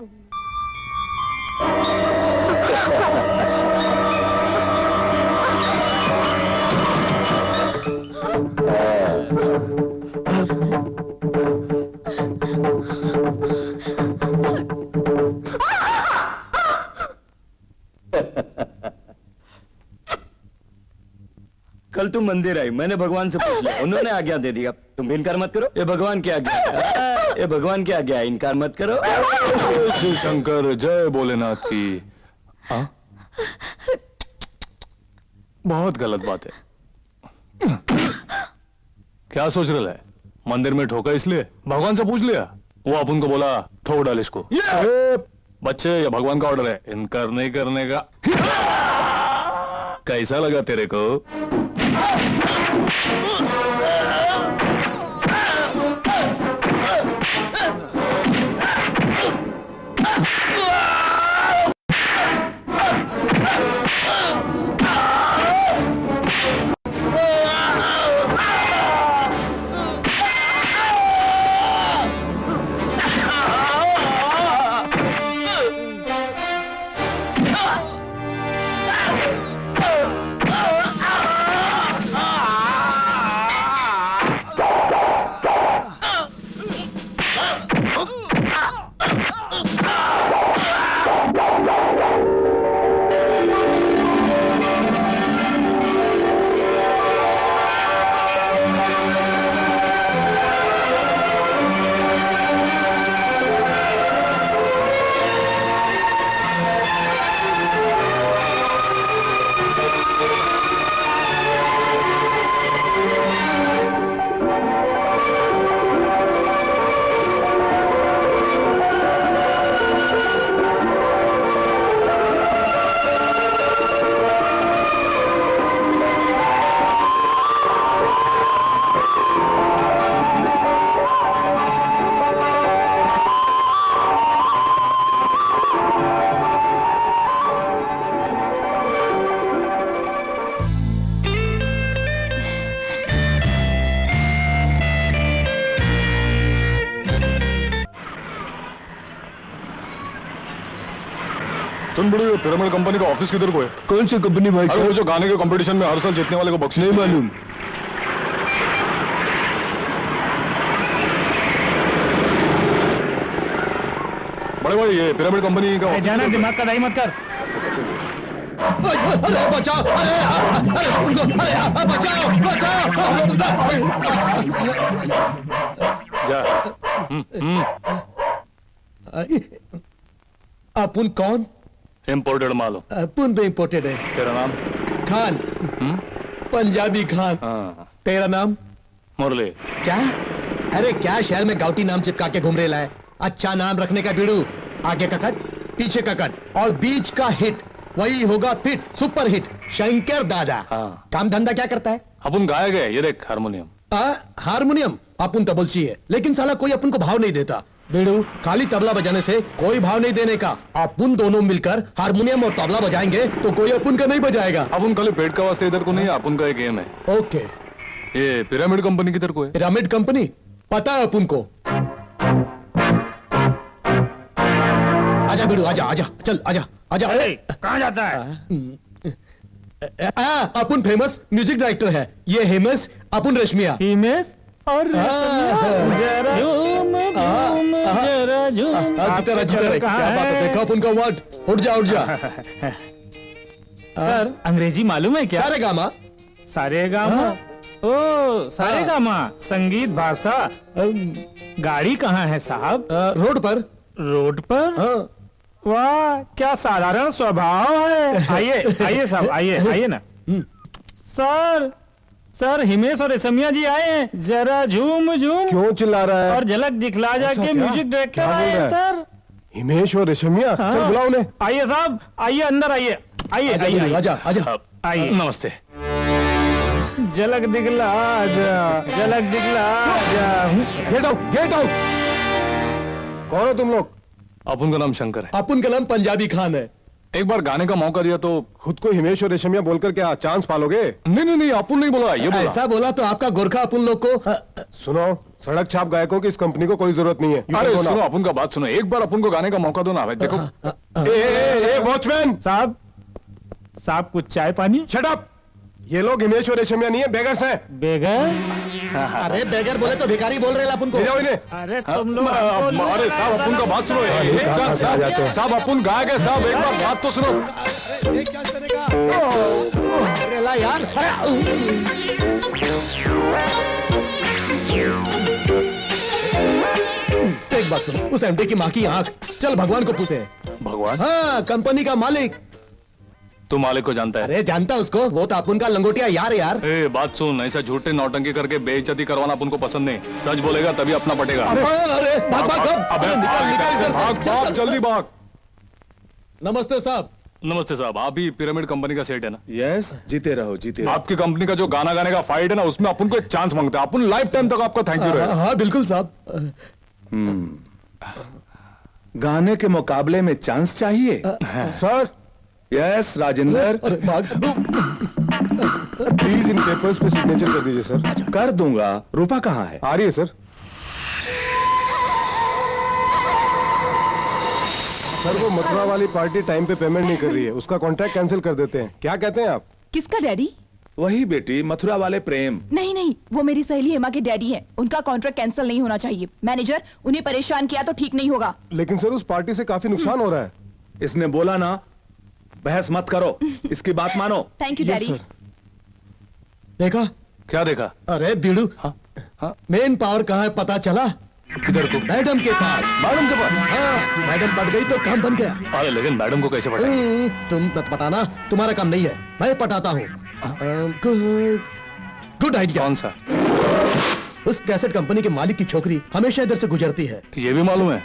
कल तुम मंदिर आई, मैंने भगवान से पूछ लिया, उन्होंने आज्ञा दे दी। अब तुम भी इनकार मत करो, ये भगवान की आज्ञा है, ये भगवान की आज्ञा है, इनकार मत करो। शिव शंकर, जय भोलेनाथ की। हाँ, बहुत गलत बात है। क्या सोच रहा है? मंदिर में ठोका इसलिए भगवान से पूछ लिया, वो अपन को बोला ठोक डाल इसको। बच्चे, ये भगवान का ऑर्डर है, इनकार नहीं करने का। कैसा लगा तेरे को? सुन बड़ी, पिरामिड कंपनी का ऑफिस किधर को है? कौन सी कंपनी भाई? अरे वो जो गाने के कंपटीशन में हर साल जीतने वाले को बख्श। नहीं मालूम। बड़े भाई, ये पिरामिड कंपनी का जाना, दिमाग का दाई मत कर। अरे बचाओ, अरे बचाओ, जा। अपन कौन? इम्पोर्टेड माल हो। अपन भी इम्पोर्टेड है। तेरा नाम? खान। पंजाबी खान। हाँ। तेरा नाम? मुरली। क्या? अरे क्या शहर में गाउटी नाम चिपका के घूम रहा है? अच्छा नाम रखने का बीड़ू, आगे का कट, पीछे का कट और बीच का हिट, वही होगा फिट, सुपर हिट, शंकर दादा। हाँ। काम धंधा क्या करता है? अपन गायक है, ये देख हारमोनियम। हारमोनियम अपन तो बोलची है, लेकिन साला कोई अपन को भाव नहीं देता। बेड़ू, खाली तबला बजाने से कोई भाव नहीं देने का। अपन दोनों मिलकर हारमोनियम और तबला बजाएंगे तो कोई अपन का नहीं बजाएगा। अपन खाली पेट का वास्ते इधर को नहीं है, अपन का एक गेम है। ओके। ये पिरामिड कंपनी किधर को है? पिरामिड कंपनी पता है अपन को। आजा बेड़ू, आजा आजा, चल आजा आजा। कहाँ जाता है? अपन फेमस म्यूजिक डायरेक्टर है, ये हेमस, अपन रश्मिया। हिमेश और जरा झूम देखा अपन का वर्ड। उठ जा उठ जा। सर, अंग्रेजी मालूम है क्या? सारे गामा। सारे गामा? ओ, सारे गामा संगीत भाषा। गाड़ी कहाँ है साहब? रोड पर। रोड पर? वाह, क्या साधारण स्वभाव है। आइए आइए साहब, आइए आइए ना। सर, सर हिमेश और रेशमिया जी आए हैं, जरा झूम झूम। क्यों चिल्ला रहा है? और झलक दिखला जा के म्यूजिक डायरेक्टर आए हैं सर। हिमेश और रेशमिया? चल बुलाओ उन्हें। आइए साहब, आइए अंदर आइए। आइए आइए, आजा आजा, आइए। नमस्ते। झलक दिखला जा, झलक दिखला जा। Get out, get out. कौन हो तुम लोग? अपन का नाम शंकर है। अपन का नाम पंजाबी खान है। एक बार गाने का मौका दिया तो। खुद को हिमेश और रेशमिया बोलकर क्या चांस पालोगे? नहीं नहीं नहीं, अपन नहीं बोला, ये बोला। ऐसा बोला तो आपका गोरखा अपन लोग को। सुनो, सड़क छाप गायकों की इस कंपनी को कोई जरूरत नहीं है। You अरे can go सुनो now. अपन का बात सुनो, एक बार अपन को गाने का मौका दो ना। देखो ए वॉचमैन, साहब कुछ चाय पानी? Shut up. ये लोग हिमेश और रेशमिया नहीं है, बेगर्स हैं। बेगर? अरे बेगर बोले तो भिखारी बोल रहे हैं अपन को। ले जाओ इन्हें। अरे तुम लोग अरे साहब अपन का बात सुनो। साहब अपन गायक है साहब, एक बार बात तो सुनो। अरे एक चांस करेगा। अरे ला यार। एक बात सुनो, उस एमडी की माँ की आंख, चल भगवान को पूछे। भगवान? हाँ, कंपनी का मालिक। तू मालिक को जानता है? अरे जानता उसको, वो तो अपन का लंगोटिया यार है यार। ए बात सुन, ऐसा झूठे नौटंकी करके बेइज्जती करवाना अपन को पसंद नहीं। सच बोलेगा तभी अपना पटेगा। अरे भाग भाग भाग। अबे अरे निकल निकल इधर से। भाग चल, भाग चल। जल्दी भाग। नमस्ते साहब। नमस्ते साहब, आप ही पिरामिड कंपनी का सेठ है ना? यस, जीते रहो जीते रहो। आपकी कंपनी का जो गाना गाने का फाइट है ना, उसमें अपन को एक चांस मांगते हैं। अपन लाइफ टाइम तक आपका थैंक यू रहेगा। हाँ बिल्कुल साहब। गाने के मुकाबले में चांस चाहिए? सर यस राजेंद्र, अरे भाग। प्लीज इन पेपर्स पे सिग्नेचर कर दीजिए सर। कर दूंगा। रूपा कहाँ है? आ रही है सर। सर वो मथुरा वाली पार्टी टाइम पे पेमेंट नहीं कर रही है, उसका कॉन्ट्रैक्ट कैंसिल कर देते हैं। क्या कहते हैं आप? किसका डैडी? वही बेटी, मथुरा वाले प्रेम। नहीं नहीं, वो मेरी सहेली हेमा के डैडी हैं। उनका कॉन्ट्रैक्ट कैंसिल नहीं होना चाहिए। मैनेजर, उन्हें परेशान किया तो ठीक नहीं होगा। लेकिन सर उस पार्टी से काफी नुकसान हो रहा है। इसने बोला ना, बहस मत करो, इसकी बात मानो। Thank you Yes, daddy. sir. देखा? क्या देखा? अरे बीड़ू, हाँ? मेन पावर कहाँ है पता चला? किधर को? मैडम के पास। मैडम के पास? हाँ, मैडम पट गई तो काम बन गया। अरे लेकिन मैडम को कैसे पटाएंगे? तुम पटाना तुम्हारा काम नहीं है, मैं पटाता हूँ। Good idea. कौन सा? उस कैसेट कंपनी के मालिक की छोकरी हमेशा इधर से गुजरती है। ये भी मालूम है?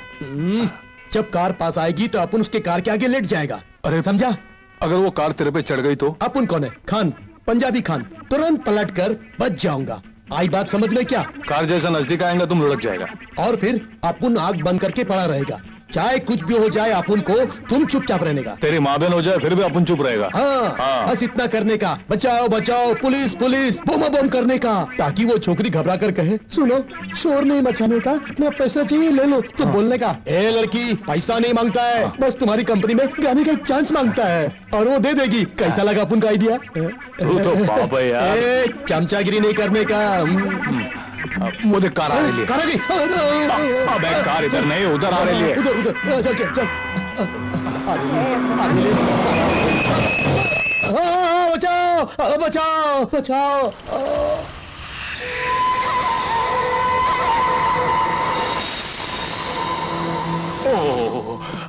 जब कार पास आएगी तो अपन उसके कार के आगे लेट जाएगा। अरे समझा? अगर वो कार तेरे पे चढ़ गई तो? अपन कौन है? खान, पंजाबी खान। तुरंत पलट कर बच जाऊंगा। आई बात समझ में क्या? कार जैसा नजदीक आएगा तुम लुढ़क जाएगा। और फिर अपन आग बंद करके पड़ा रहेगा। चाहे कुछ भी हो जाए अपन को, तुम चुपचाप रहने का। तेरी माँ बहन हो जाए फिर भी अपन चुप रहेगा। हाँ, बस इतना करने का। बचाओ बचाओ, पुलिस पुलिस, बम बम करने का, ताकि वो छोकरी घबरा कर कहे, सुनो शोर नहीं मचाने का, मैं पैसा चाहिए ले लो। तो बोलने का, ए लड़की पैसा नहीं मांगता है, बस तुम्हारी कंपनी में गाने का एक चांस मांगता है, और वो दे देगी। कैसा लगा अपन का आइडिया? तू तो बाप है यार। ए, चमचागिरी नहीं करने का। वो देख कार आ रही है। करेगी। अबे कार इधर नहीं उधर आ रही है। उधर उधर चल चल चल। बचाओ बचाओ बचाओ।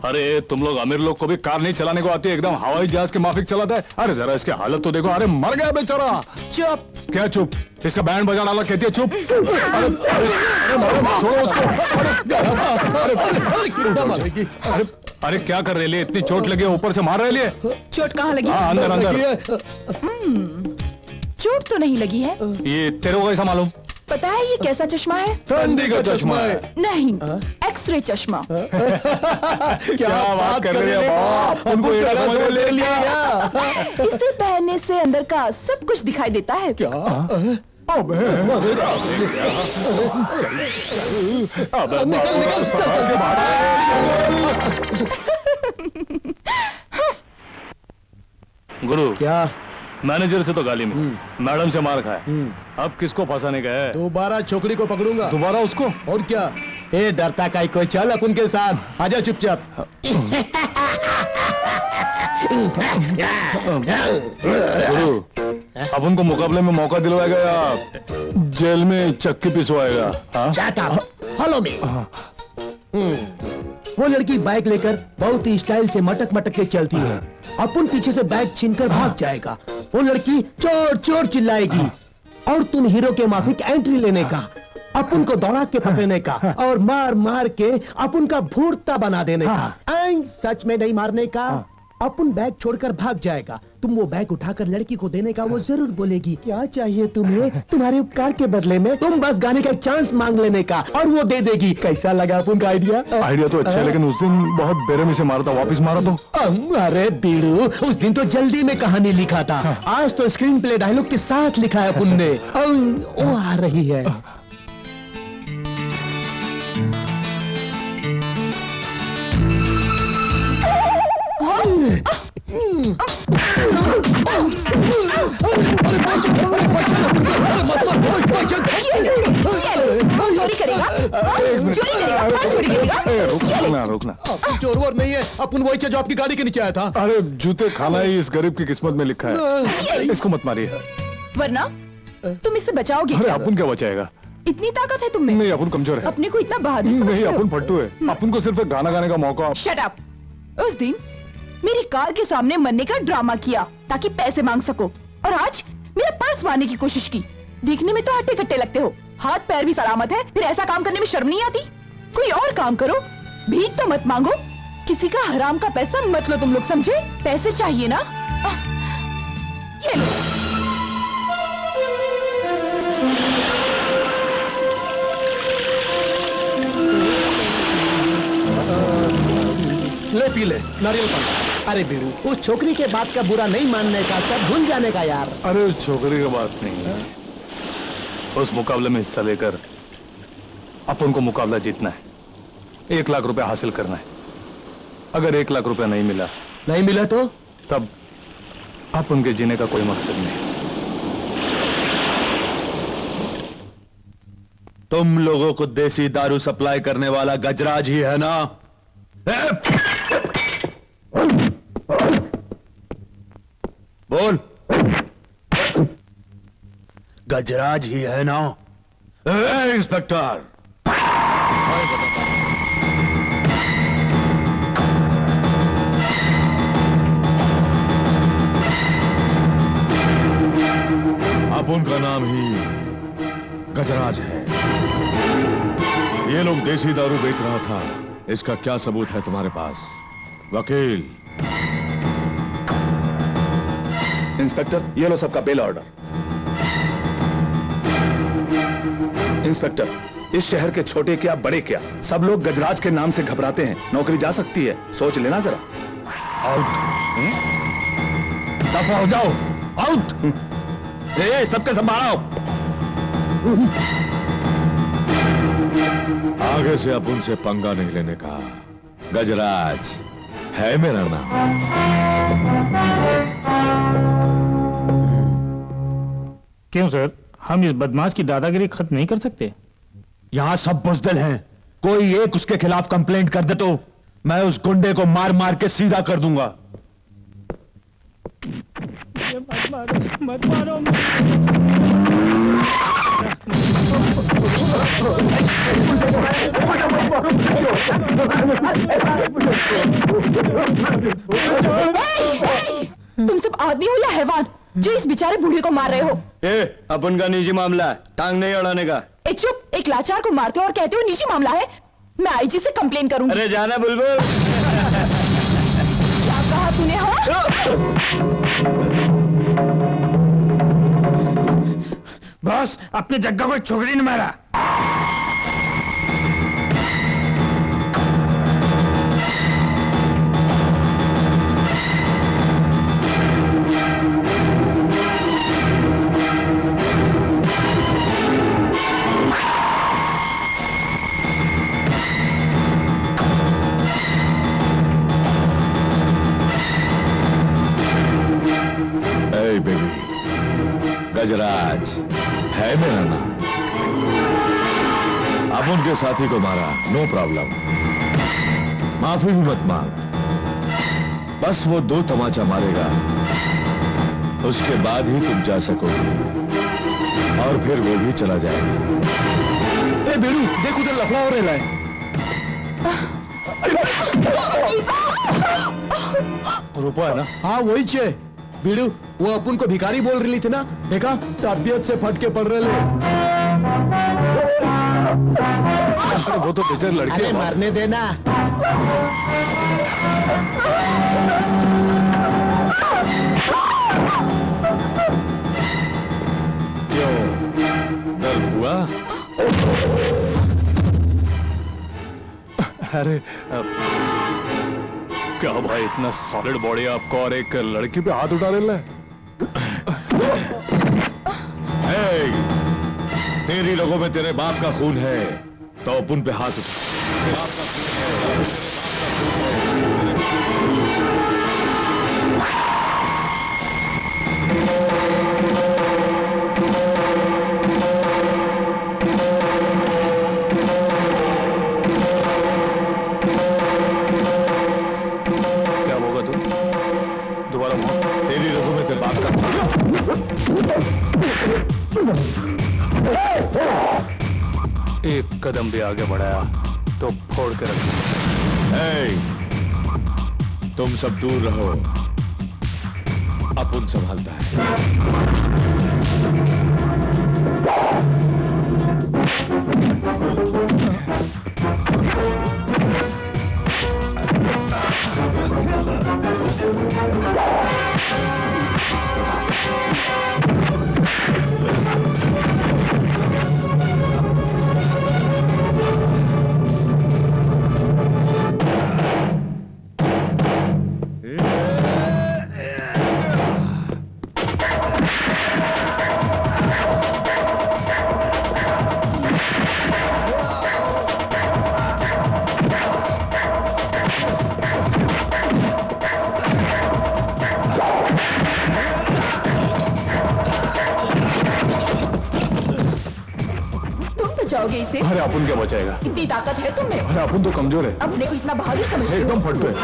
अरे तुम लोग अमीर लोग को भी कार नहीं चलाने को आती है, एकदम हवाई जहाज के माफिक चलाता है। अरे जरा इसकी हालत तो देखो। अरे मर गया बेचारा। चुप। क्या चुप? इसका बैंड बजा डाला, कहती है चुप। अरे छोड़ो उसको। अरे अरे क्या कर रही है? इतनी चोट लगी है, ऊपर से मार रही है। चोट कहाँ लगी? हाँ अंदर अंदर। चोट तो नहीं लगी है। ये तेरे को कैसा मालूम? पता है ये कैसा चश्मा है? ठंडी का चश्मा है। नहीं, एक्सरे चश्मा। क्या बात कर रही है बाप? उनको एड़ा समझ में ले लिया। इसे पहनने से अंदर का सब कुछ दिखाई देता है। क्या? अबे निकल निकल संभाल के भाग। गुरु क्या? मैनेजर से तो गाली में, मैडम से मार खाए, अब किसको फंसाने का है? दोबारा छोकरी को पकड़ूंगा। दोबारा उसको? और क्या? ए डरता काई कोई, चल अपन के साथ आजा चुपचाप। गुरु अब उनको मुकाबले में मौका दिलवाएगा या जेल में चक्की पिसवाएगा? हाँ? Shut up. Follow me. वो लड़की बाइक लेकर बहुत ही स्टाइल से मटक मटक के चलती है। अपन पीछे से बैग छीनकर भाग जाएगा। वो लड़की चोर चोर चिल्लाएगी और तुम हीरो के माफिक एंट्री लेने का, अपन को दौड़ा के पकड़ने का और मार मार के अपन का भूरता बना देने का। सच में नहीं मारने का। अपन बैग छोड़कर भाग जाएगा। तुम वो बैग उठाकर लड़की को देने का, वो जरूर बोलेगी क्या चाहिए तुम्हें, तुम्हारे उपकार के बदले में तुम बस गाने का एक चांस मांग लेने का, और वो दे देगी। कैसा लगा अपन का आइडिया? आइडिया तो अच्छा है, लेकिन उस दिन बहुत बेरहमी से मारा था, वापस मारा तो? अरे बीड़ू, उस दिन तो जल्दी में कहानी लिखा था। आज तो स्क्रीन प्ले डायलॉग के साथ लिखा है अपन ने। वो आ रही है। चोरी करेगा हाँ? चोरी करेगा हाँ, चोरी करेगा रुकना रुकना। अपन चोर वोर नहीं है, अपन वही जो आपकी गाड़ी के नीचे आया था। अरे जूते खाना ही इस गरीब की किस्मत में लिखा है, इसको मत मारिए। वरना तुम इससे बचाओगे अरे क्या? अपन क्या बचाएगा? इतनी ताकत है तुम में? नहीं अपन कमजोर है। अपने को इतना बहादुर नहीं समझते अपन हो? फट्टू है, अपन को सिर्फ एक गाना गाने का मौका। Shut up. उस दिन मेरी कार के सामने मरने का ड्रामा किया ताकि पैसे मांग सको, और आज मेरा पर्स मारने की कोशिश की। देखने में तो हट्टे कट्टे लगते हो, हाथ पैर भी सलामत है, फिर ऐसा काम करने में शर्म नहीं आती? कोई और काम करो, भीख तो मत मांगो, किसी का हराम का पैसा मत लो। तुम लोग समझे? पैसे चाहिए ना? ये लो। ले पी ले नारियल पानी। अरे बीड़ू, उस छोकरी के बात का बुरा नहीं मानने का, सब भूल जाने का यार। अरे उस छोकरी की बात नहीं है, उस मुकाबले में हिस्सा लेकर अपन को मुकाबला जीतना है, 1 लाख रुपए हासिल करना है। अगर 1 लाख रुपया नहीं मिला तो तब अपन के जीने का कोई मकसद नहीं। तुम लोगों को देसी दारू सप्लाई करने वाला गजराज ही है ना? बोल, गजराज ही है ना? इंस्पेक्टर, अब उनका नाम ही गजराज है। ये लोग देसी दारू बेच रहा था, इसका क्या सबूत है तुम्हारे पास वकील? इंस्पेक्टर, ये लो सबका बेल ऑर्डर। इंस्पेक्टर, इस शहर के छोटे क्या बड़े क्या, सब लोग गजराज के नाम से घबराते हैं। नौकरी जा सकती है, सोच लेना जरा। आउट। दफा हो जाओ, आउट। सबके संभालो। आगे से अब उनसे पंगा नहीं लेने का। गजराज है मेरा नाम। क्यों सर, हम इस बदमाश की दादागिरी खत्म नहीं कर सकते? यहां सब बुजदिल हैं, कोई एक उसके खिलाफ कंप्लेंट कर दे तो मैं उस गुंडे को मार मार के सीधा कर दूंगा। मत मारो। तुम सब आदमी हो या हैवान जो इस बेचारे बूढ़े को मार रहे हो? अपन का निजी मामला है, टांग नहीं अड़ाने का। चुप, एक लाचार को मारते हो और कहते हो निजी मामला है। मैं आईजी से कंप्लेन करूंगी। अरे जाना बुलबुल। क्या कहा तूने? हाँ, बॉस, अपने जग्गा को एक छोकरी ने मारा। बेबी, गजराज है मेरा नाम। अब उनके साथी को मारा, नो प्रॉब्लम, माफी भी मत मांग। बस वो 2 तमाचा मारेगा, उसके बाद ही तुम जा सकोगे, और फिर वो भी चला जाएगा। ए बेड़ू, देख उधर लफड़ा हो रहा है। रुपया है ना? हाँ वही छे। बीड़ू, वो अपन को भिखारी बोल रही थी ना, देखा तबियत से फटके पड़ रहे ले। अरे वो तो बेचारी लड़की अरे है। मारने देना। क्यों, दर्द हुआ? अरे क्या भाई, इतना सॉलिड बॉडी आपको और एक लड़की पे हाथ उठा रहे हैं? तेरी लोगों में तेरे बाप का खून है तो अब उन पे हाथ उठा। तेरे बाप का खून है। एक कदम भी आगे बढ़ाया तो फोड़ के रख दूंगा। ए, तुम सब दूर रहो, अपुन संभालता है। बचाओगे इसे? अरे अपुन क्या बचाएगा? इतनी ताकत है तुम में? अरे अपुन तो कमजोर है, अपने को इतना बहादुर समझते हो? एकदम फट्टू है।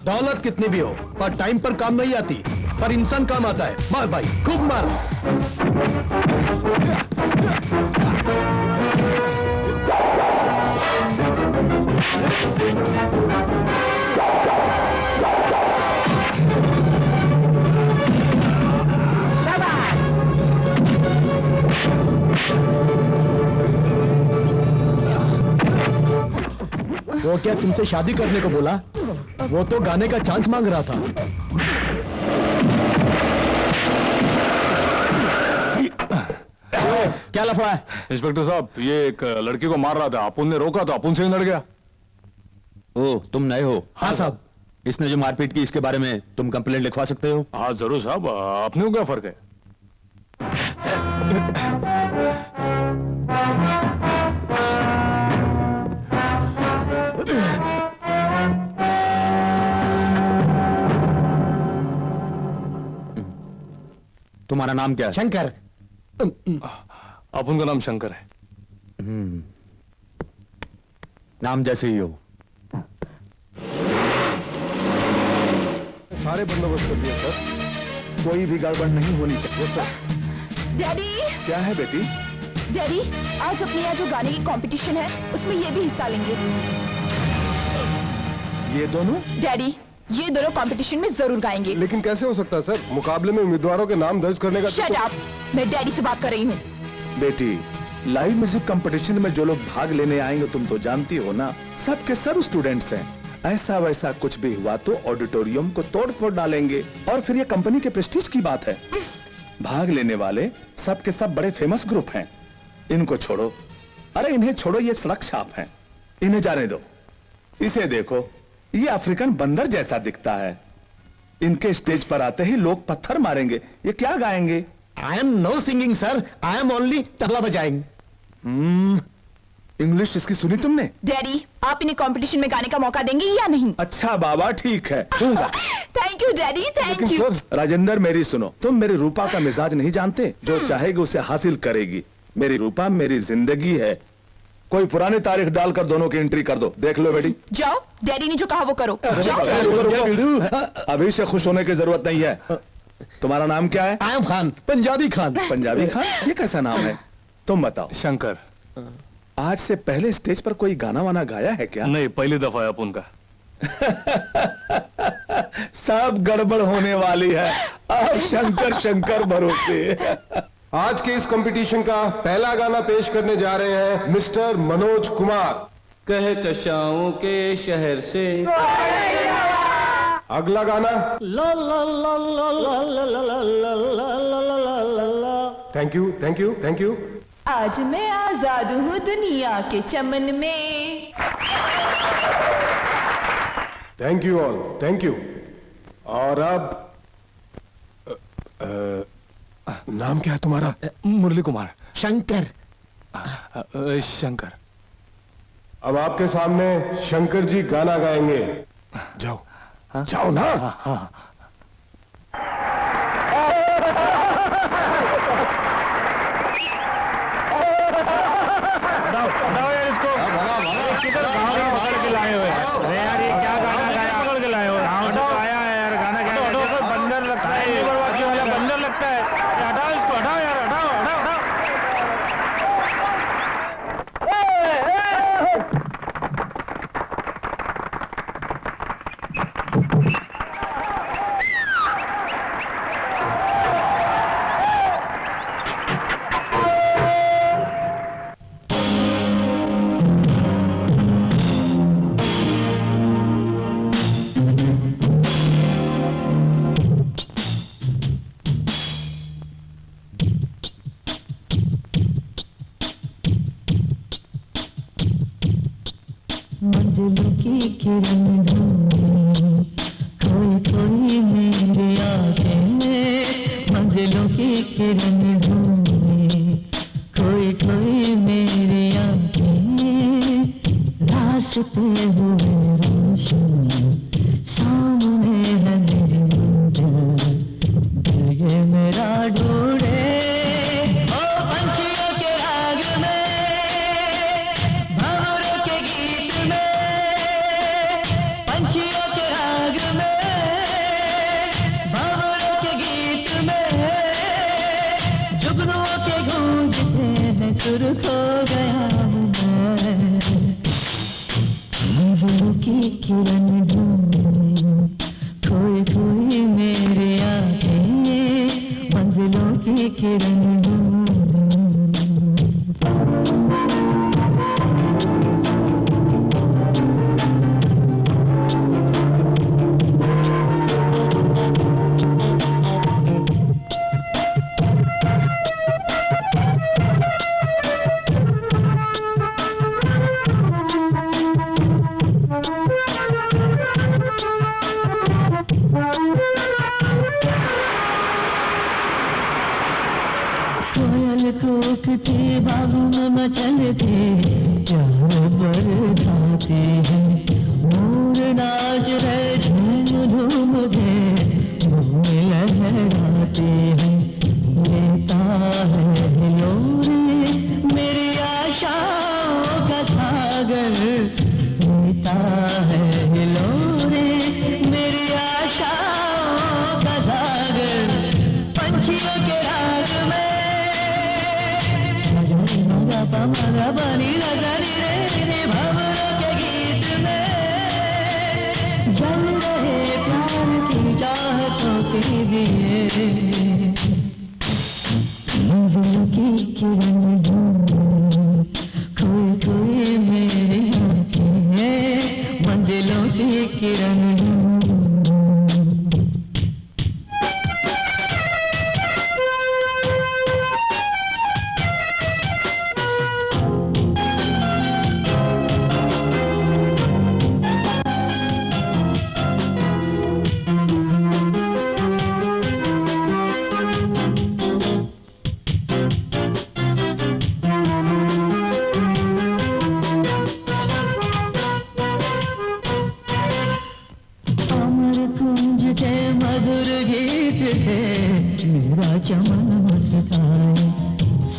दौलत कितनी भी हो पर टाइम पर काम नहीं आती, पर इंसान काम आता है। मार भाई, खूब मार। वो क्या तुमसे शादी करने को बोला? वो तो गाने का चांस मांग रहा था। क्या लफड़ा है? इंस्पेक्टर साहब, ये एक लड़की को मार रहा था, अपुन ने रोका तो अपुन से ही लड़ गया। ओ, तुम नए हो? हाँ साहब। इसने जो मारपीट की, इसके बारे में तुम कंप्लेंट लिखवा सकते हो? हाँ जरूर साहब, अपने को क्या फर्क है? तुम्हारा नाम क्या है? शंकर। अपुन का नाम शंकर है। नाम जैसे ही हो। सारे बंदोबस्त कर दिया सर। कोई भी गड़बड़ नहीं होनी चाहिए सर। डैडी, क्या है बेटी? डैडी, आज अपने यहाँ जो गाने की कंपटीशन है उसमें ये भी हिस्सा लेंगे। ये दोनों? डैडी, ये दोनों कंपटीशन में जरूर गाएंगे। लेकिन कैसे हो सकता है सर? मुकाबले में उम्मीदवारों के नाम दर्ज करने का शट अप, मैं डैडी से बात कर रही हूँ। बेटी, लाइव म्यूजिक कंपटीशन में जो लोग भाग लेने आएंगे तुम तो जानती हो ना, सब के सब स्टूडेंट्स हैं। ऐसा वैसा कुछ भी हुआ तो ऑडिटोरियम को तोड़ फोड़ डालेंगे, और फिर ये कंपनी के प्रेस्टीज की बात है। भाग लेने वाले सब के सब बड़े फेमस ग्रुप हैं। इनको छोड़ो, अरे इन्हें छोड़ो, ये सड़क छाप हैं, इन्हें जाने दो। इसे देखो, ये अफ्रीकन बंदर जैसा दिखता है। इनके स्टेज पर आते ही लोग पत्थर मारेंगे। ये क्या गाएंगे? I am no singing sir, I am only tabla बजाएंगे। इंग्लिश इसकी सुनी तुमने? डैडी, आप इन्हें कंपटीशन में गाने का मौका देंगे या नहीं? अच्छा बाबा, ठीक है, दूंगा। Thank you daddy, thank you. Rajendra, मेरी सुनो, तुम मेरी रूपा का मिजाज नहीं जानते। जो चाहेगी उसे हासिल करेगी। मेरी रूपा मेरी जिंदगी है। कोई पुरानी तारीख डालकर दोनों की एंट्री कर दो। देख लो बेटी। जाओ, डैडी ने जो कहा वो करो। जाओ। रुको। अभी से खुश होने की जरूरत नहीं है। तुम्हारा नाम क्या है? I am Khan, Punjabi Khan. पंजाबी खान? ये कैसा नाम है? तुम बताओ। शंकर। आज से पहले स्टेज पर कोई गाना वाना गाया है क्या? नहीं, पहली दफा है अपुन का। सब गड़बड़ होने वाली है। अब शंकर शंकर भरोसे। आज के इस कंपटीशन का पहला गाना पेश करने जा रहे हैं मिस्टर मनोज कुमार। कहकशाओं के शहर से। अगला गाना। Thank you, thank you, thank you. आज मैं आजाद हूँ दुनिया के चमन में। Thank you all, thank you. और अब नाम क्या है तुम्हारा? मुरली कुमार। शंकर। शंकर। अब आपके सामने शंकर जी गाना गाएंगे। जाओ जाओ ना। हटाओ यार इसको। किधर भाग के लाए हो यार? अरे यार ये क्या गाना गाया? पकड़ के लाए हो? गाँव से आया है यार, गाना क्या? बंदर लगता है, बर्बादी वाला बंदर लगता है। हटाओ इसको, हटाओ यार, हटाओ हटाओ हटाओ। मंजिलों की किरण ढूंढे खोई खोई मेरी आंखें में, मंजिलों की किरण ढूंढे खोई खोई मेरी आंखें में, रास्ते हुए रोशन सामने है मेरी मंजिल, दिल ये मेरा ढूंढे ओ पंछियों के राग में, भंवरों के गीत में, पंछियों के राग में, भंवरों के गीत में, जुगनुओं के गूंजते हैं सुर खो गया हूँ मैं, मंजिलों की किरण ढूंढे खोई खोई मेरी आंखें, मंजिलों की किरण ढूंढे। कोयल कूकती बागों में मचलती प्यार बरसाती है, मोर नाच रहे झूम झूम के धूम लहराती है, लेता है हिलोरे मेरी आशाओं का सागर, लेता है हिलोरे मेरी आशाओं का सागर, पंछियों के राग में मगा बनी नजरी रे, भंवरों के गीत में जल रहे प्यार की चाहतों के दिए, मंजिलों की किरण ढूंढे खोई खोई मेरी आंखें, मंजिलों की किरण ढूंढे। मधुर गीत से मेरा चमन मुस्काए,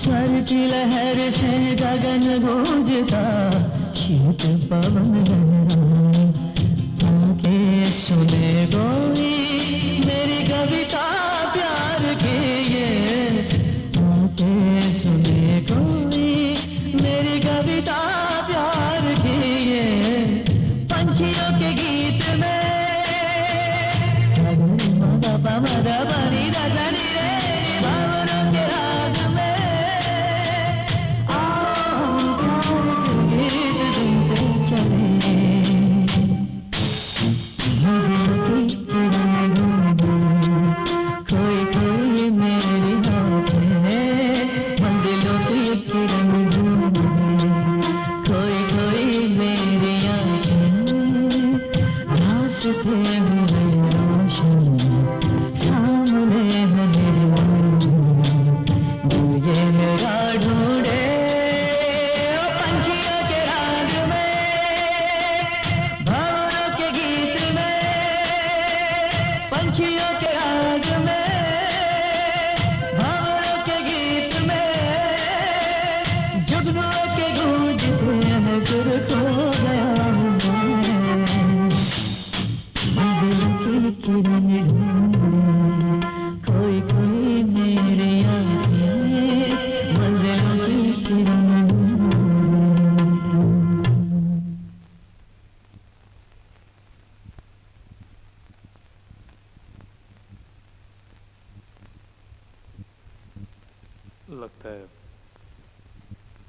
स्वर की लहर से गगन गूंजता शीत पवन लहराए, आके सुने कोई मेरी कविता प्यार की ये, आके सुने कोई मेरी कविता प्यार की ये, पंछियों के गीत में मदा बनी नजरी रे, भंवरों के राग में आओ प्यार के गीत सुनते चले, मंजिलों की किरण ढूंढे खोई खोई मेरी आंखें, मंजिलों की किरण ढूंढे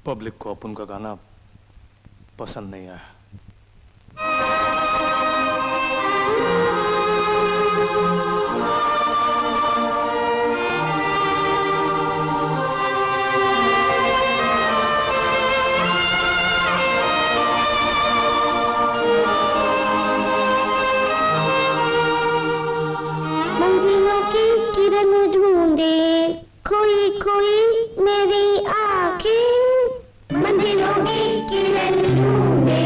पब्लिक को अपन का गाना पसंद नहीं आया। मंजिलों की किरण ढूंढे खोई खोई मेरी आंखें, मंजिलों की किरण ढूंढे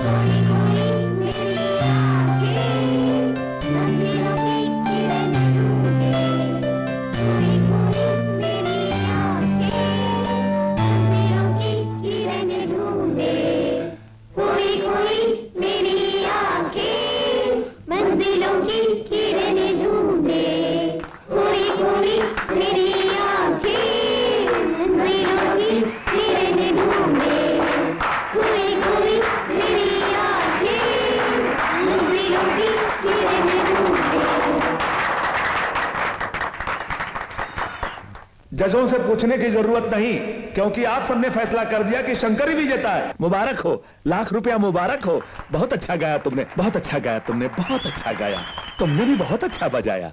खोई खोई मेरी आंखें, मंजिलों की किरण ढूंढे खोई खोई मेरी आंखें, मंजिलों की किरण ढूंढे खोई खोई मेरी आंखें, मंजिलों की किरण ढूंढे खोई खोई मेरी आंखें, मंजिलों की किरण ढूंढे खोई खोई मेरी आंखें, मंजिलों की किरण ढूंढे। जजों से पूछने की जरूरत नहीं, क्योंकि आप सबने फैसला कर दिया कि शंकर ही विजेता है। मुबारक हो, लाख रुपया मुबारक हो। बहुत अच्छा गाया तुमने, बहुत अच्छा गाया तुमने, बहुत अच्छा गाया। तुमने भी बहुत अच्छा बजाया।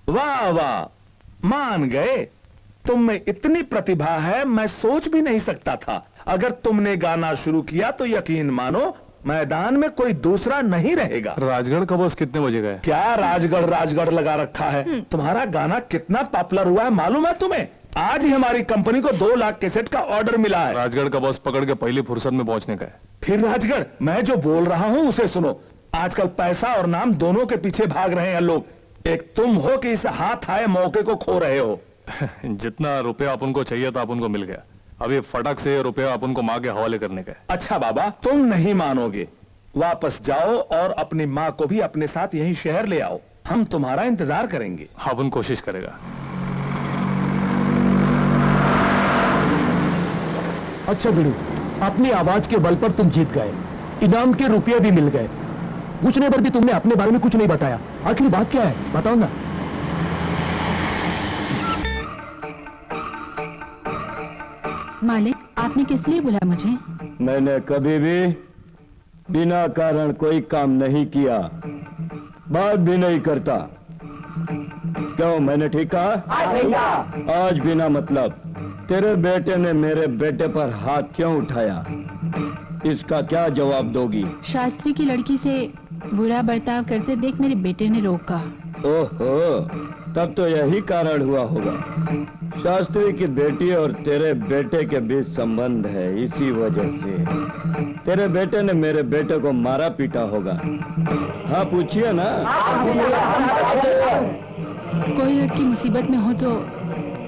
वाह वाह, मान गए। तुम में इतनी प्रतिभा है, मैं सोच भी नहीं सकता था। अगर तुमने गाना शुरू किया तो यकीन मानो मैदान में कोई दूसरा नहीं रहेगा। राजगढ़ का बॉस कितने बजे गए? क्या राजगढ़ राजगढ़ लगा रखा है? तुम्हारा गाना कितना पॉपुलर हुआ है मालूम है तुम्हें? आज ही हमारी कंपनी को 2 लाख कैसेट का ऑर्डर मिला है। राजगढ़ का बॉस पकड़ के पहली फुर्सत में पहुंचने का है। फिर राजगढ़, मैं जो बोल रहा हूं उसे सुनो। आजकल पैसा और नाम दोनों के पीछे भाग रहे हैं लोग। एक तुम हो कि इस हाथ आए मौके को खो रहे हो। जितना रुपया अपन को चाहिए था अपन को मिल गया। अभी फटक से रुपया अपन को माँ के हवाले करने का है। अच्छा बाबा, तुम नहीं मानोगे। वापस जाओ और अपनी माँ को भी अपने साथ यहीं शहर ले आओ। हम तुम्हारा इंतजार करेंगे। अपन कोशिश करेगा। अच्छा बिड़ू, अपनी आवाज के बल पर तुम जीत गए, इनाम के रुपये भी मिल गए। पूछने पर भी तुमने अपने बारे में कुछ नहीं बताया। आखिर बात क्या है, बताओ ना। मालिक, आपने किस लिए बुलाया मुझे? मैंने कभी भी बिना कारण कोई काम नहीं किया, बात भी नहीं करता। क्यों, मैंने ठीक कहा? आज बिना मतलब तेरे बेटे ने मेरे बेटे पर हाथ क्यों उठाया, इसका क्या जवाब दोगी? शास्त्री की लड़की से बुरा बर्ताव करते देख मेरे बेटे ने रोका। ओहो, तब तो यही कारण हुआ होगा। शास्त्री की बेटी और तेरे बेटे के बीच संबंध है, इसी वजह से तेरे बेटे ने मेरे बेटे को मारा पीटा होगा। हाँ, पूछिए ना। कोई लड़की मुसीबत में हो तो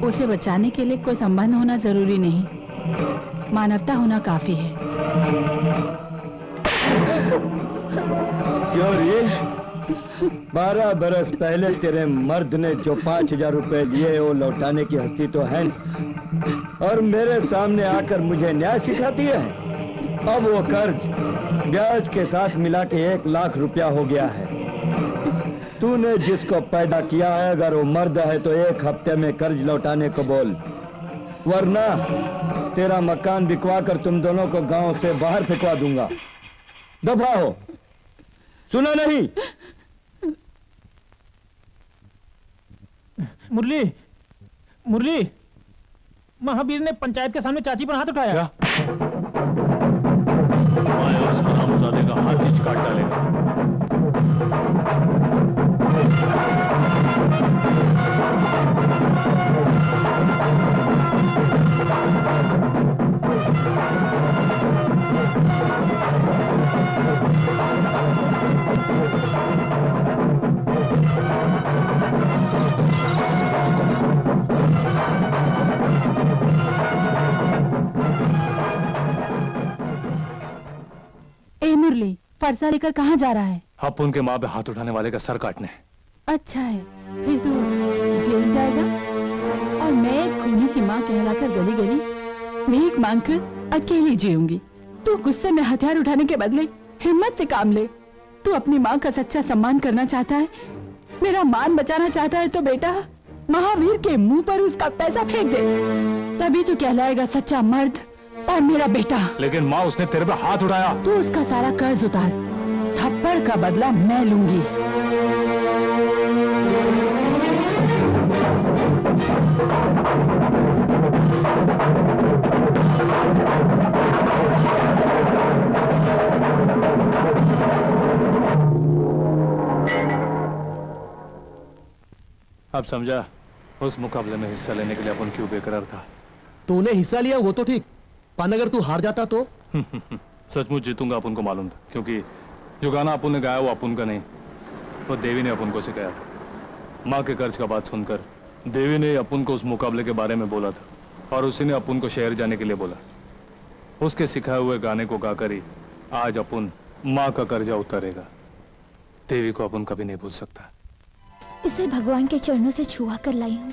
उसे बचाने के लिए कोई संबंध होना जरूरी नहीं, मानवता होना काफी है। क्यों रे? 12 बरस पहले तेरे मर्द ने जो 5,000 रुपए लिए वो लौटाने की हस्ती तो है, और मेरे सामने आकर मुझे न्याय सिखाती है। अब वो कर्ज ब्याज के साथ मिला के 1 लाख रुपया हो गया है। तूने जिसको पैदा किया है, अगर वो मर्द है तो 1 हफ्ते में कर्ज लौटाने को बोल, वरना तेरा मकान बिकवा कर तुम दोनों को गांव से बाहर फेंकवा दूंगा। दफा हो, सुना नहीं? मुरली, मुरली, महावीर ने पंचायत के सामने चाची पर हाथ उठाया। उस हरामजादे का हाथ ही काट डालेगा। ए मुरली, फरसा लेकर कहाँ जा रहा है? आप उनके माँ पे हाथ उठाने वाले का सर काटने। अच्छा है, फिर तो जेल जाएगा और मैं खूनी की माँ कहलाकर गली गली भीख मांगकर अकेली जीऊंगी। तू गुस्से में हथियार उठाने के बदले हिम्मत से काम ले। तू अपनी माँ का सच्चा सम्मान करना चाहता है मेरा मान बचाना चाहता है तो बेटा महावीर के मुंह पर उसका पैसा फेंक दे, तभी तो कहलाएगा सच्चा मर्द और मेरा बेटा। लेकिन माँ उसने तेरे पे हाथ उठाया। तू उसका सारा कर्ज उतार, थप्पड़ का बदला मैं लूंगी। अब समझा उस मुकाबले में हिस्सा लेने के लिए अपन क्यों बेकरार था। तूने हिस्सा लिया वो तो ठीक, पर अगर तू हार जाता तो? सचमुच जीतूंगा अपन को मालूम था, क्योंकि जो गाना अपन ने गाया वो अपन का नहीं, वो देवी ने अपन को सिखाया था। माँ के कर्ज का बात सुनकर देवी ने अपन को उस मुकाबले के बारे में बोला था और उसी ने अपन को शहर जाने के लिए बोला। उसके सिखाए हुए गाने को गाकर ही आज अपन माँ का कर्जा उतारेगा। देवी को अपन कभी नहीं भूल सकता। इसे भगवान के चरणों से छुआ कर लाई हूँ,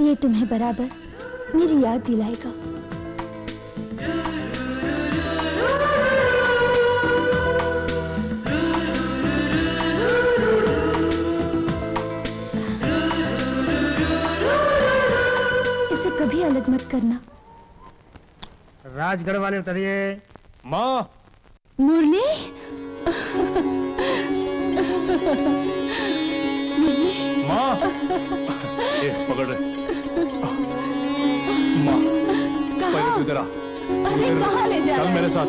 ये तुम्हें बराबर मेरी याद दिलाएगा। इसे कभी अलग मत करना। राजगढ़ वाले उतरिए। माँ। मुरली। माँ। ये पकड़ रहे। माँ पहले तू इधर आ। अरे कहाँ ले जा? चल मेरे साथ।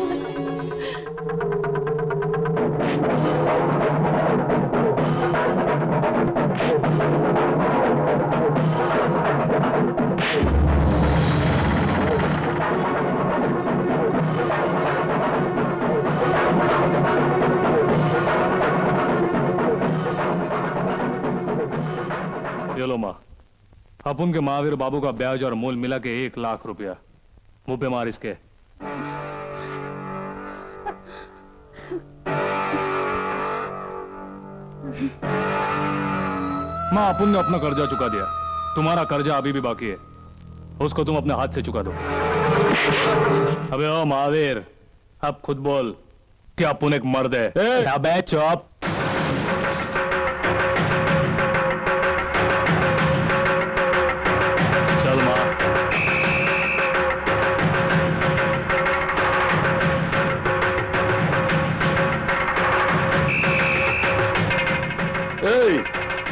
ये लो माँ, अपन के महावीर बाबू का ब्याज और मूल मिला के 1 लाख रुपया। मुंह पे मार इसके। माँ, अपन ने अपना कर्जा चुका दिया, तुम्हारा कर्जा अभी भी बाकी है, उसको तुम अपने हाथ से चुका दो। अबे ओ महावीर, अब खुद बोल कि अपन एक मर्द है। अबे चुप। चल माँ।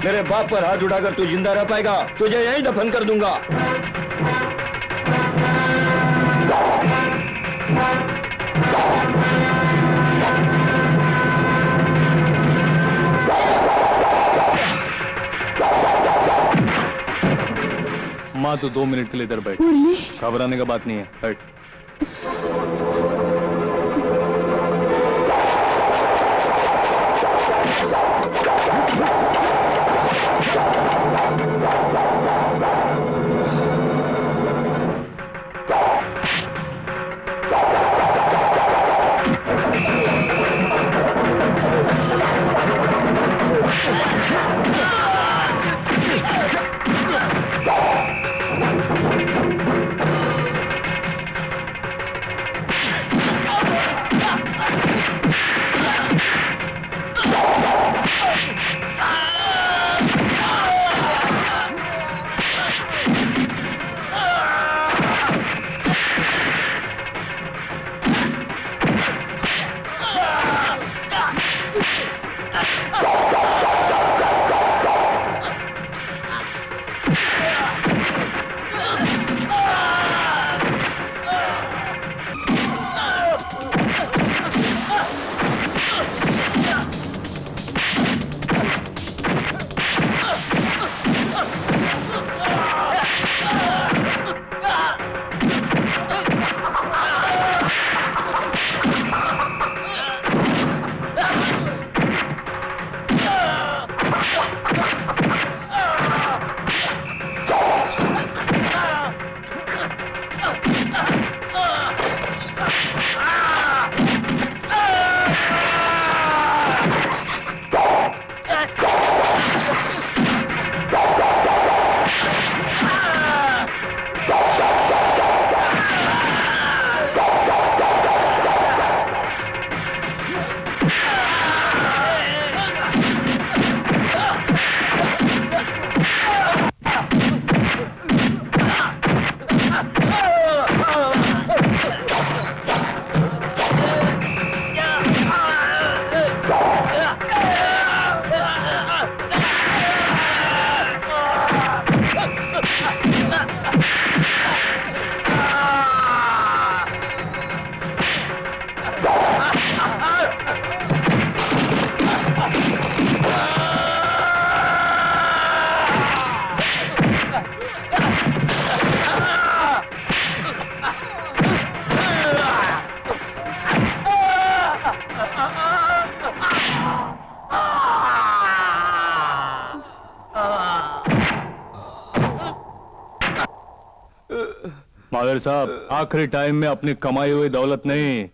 मेरे बाप पर हाथ उठाकर तू जिंदा रह पाएगा? तुझे यहीं दफन कर दूंगा। माँ तो 2 मिनट के लिए इधर बैठ, घबराने का बात नहीं है, बैठ। माहिर साहब, आखिरी टाइम में अपनी कमाई हुई दौलत नहीं,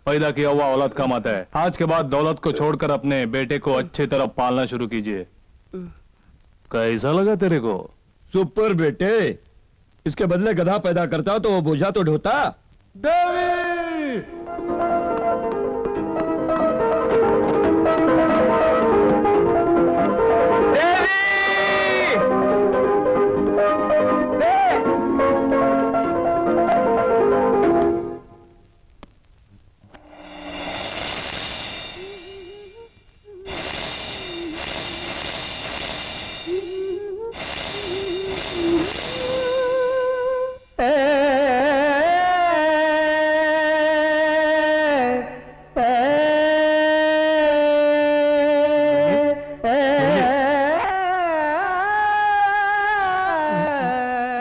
पैदा किया हुआ औलाद कमाता है। आज के बाद दौलत को छोड़कर अपने बेटे को अच्छी तरह पालना शुरू कीजिए। कैसा लगा तेरे को? सुपर बेटे, इसके बदले गधा पैदा करता तो वो बोझा तो ढोता। देवी!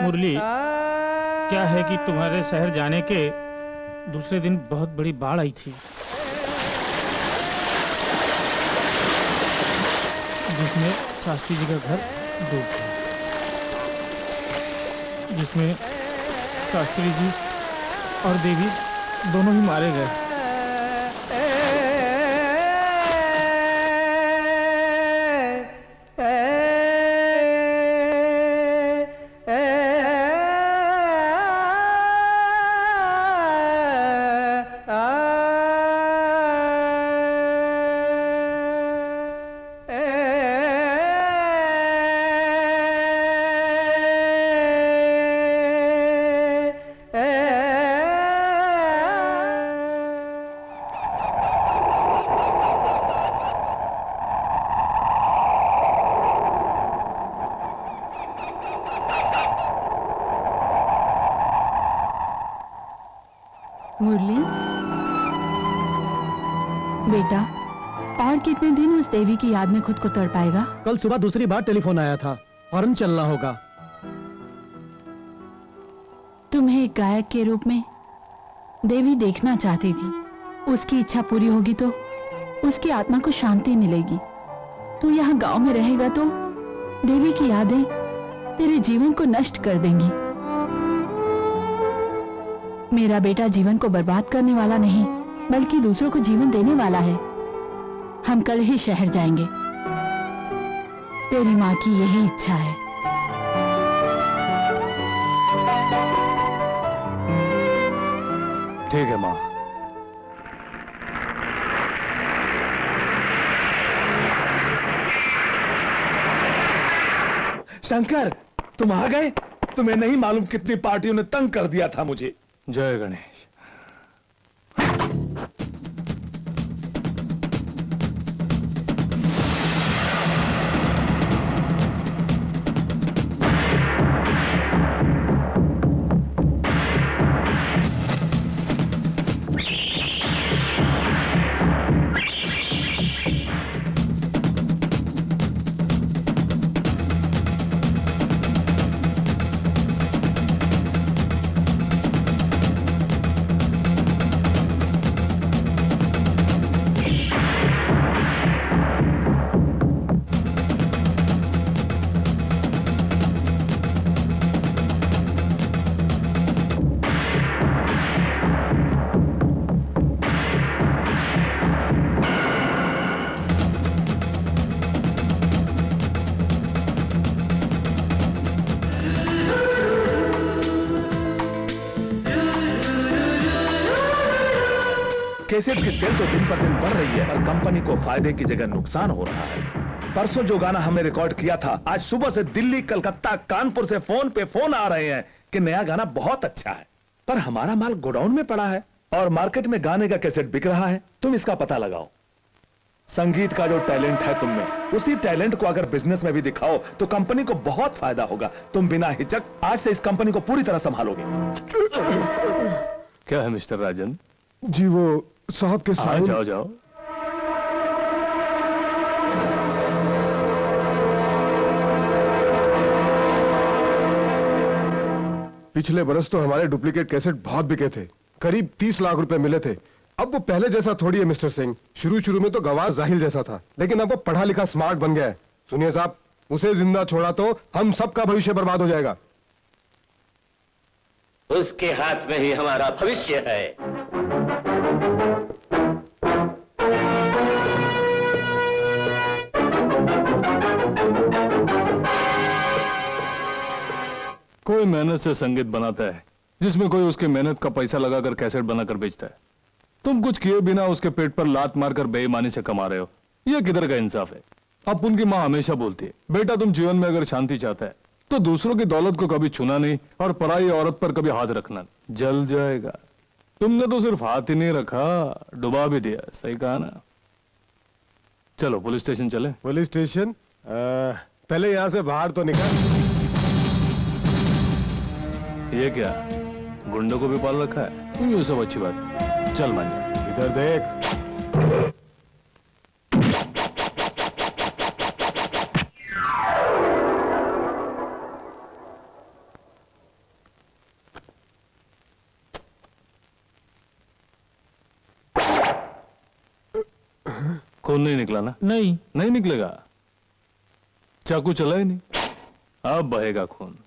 मुरली, क्या है कि तुम्हारे शहर जाने के दूसरे दिन बहुत बड़ी बाढ़ आई थी, जिसमें शास्त्री जी का घर डूब गया, जिसमें शास्त्री जी और देवी दोनों ही मारे गए। मुरली बेटा, और कितने दिन उस देवी की याद में खुद को तड़पाएगा? कल सुबह दूसरी बार टेलीफोन आया था, फौरन चलना होगा। तुम्हें एक गायक के रूप में देवी देखना चाहती थी। उसकी इच्छा पूरी होगी तो उसकी आत्मा को शांति मिलेगी। तू यहाँ गांव में रहेगा तो देवी की यादें तेरे जीवन को नष्ट कर देंगी। मेरा बेटा जीवन को बर्बाद करने वाला नहीं, बल्कि दूसरों को जीवन देने वाला है। हम कल ही शहर जाएंगे। तेरी माँ की यही इच्छा है। ठीक है माँ। शंकर, तुम आ गए? तुम्हें नहीं मालूम कितनी पार्टियों ने तंग कर दिया था मुझे। जय गणेश। कैसेट की सेल तो दिन पर दिन बढ़ रही है, पर कंपनी को फायदे की जगह नुकसान हो रहा है। परसों जो गाना हमने रिकॉर्ड किया था, आज सुबह से दिल्ली, कलकत्ता, कानपुर से फोन पे फोन आ रहे हैं कि नया गाना बहुत अच्छा है, पर हमारा माल गोडाउन में पड़ा है और मार्केट में गाने का कैसेट बिक रहा है। तुम इसका पता लगाओ। संगीत का जो टैलेंट है तुम में, उसी टैलेंट को अगर बिजनेस में भी दिखाओ तो कंपनी को बहुत फायदा होगा। तुम बिना हिचक आज से इस कंपनी को पूरी तरह संभालोगे। क्या है मिस्टर राजन? जी वो साहब के साथ। जाओ जाओ। पिछले बरस तो हमारे डुप्लीकेट कैसेट बहुत बिके थे, करीब 30 लाख रुपए मिले थे। अब वो पहले जैसा थोड़ी है मिस्टर सिंह। शुरू में तो गवाह जाहिल जैसा था, लेकिन अब वो पढ़ा लिखा स्मार्ट बन गया है। सुनिए साहब, उसे जिंदा छोड़ा तो हम सबका भविष्य बर्बाद हो जाएगा। उसके हाथ में ही हमारा भविष्य है। कोई मेहनत से संगीत बनाता है जिसमें कोई उसके मेहनत का पैसा लगाकर कैसेट बनाकर बेचता है। तुम कुछ किए बिना उसके पेट पर लात मारकर बेईमानी से कमा रहे हो। यह किधर का इंसाफ है? अब उनकी माँ हमेशा बोलती है, बेटा तुम जीवन में अगर शांति चाहता है तो दूसरों की दौलत को कभी छूना नहीं और पराई औरत पर कभी हाथ रखना नहीं, जल जाएगा। तुमने तो सिर्फ हाथ ही नहीं रखा, डुबा भी दिया। सही कहा ना? चलो पुलिस स्टेशन चले। Police station? पहले यहाँ से बाहर तो निकल। ये क्या, गुंडों को भी पाल रखा है? ये सब अच्छी बात है। चल मान, इधर देख। खून नहीं निकला ना? नहीं। नहीं निकलेगा, चाकू चला ही नहीं, अब बहेगा खून।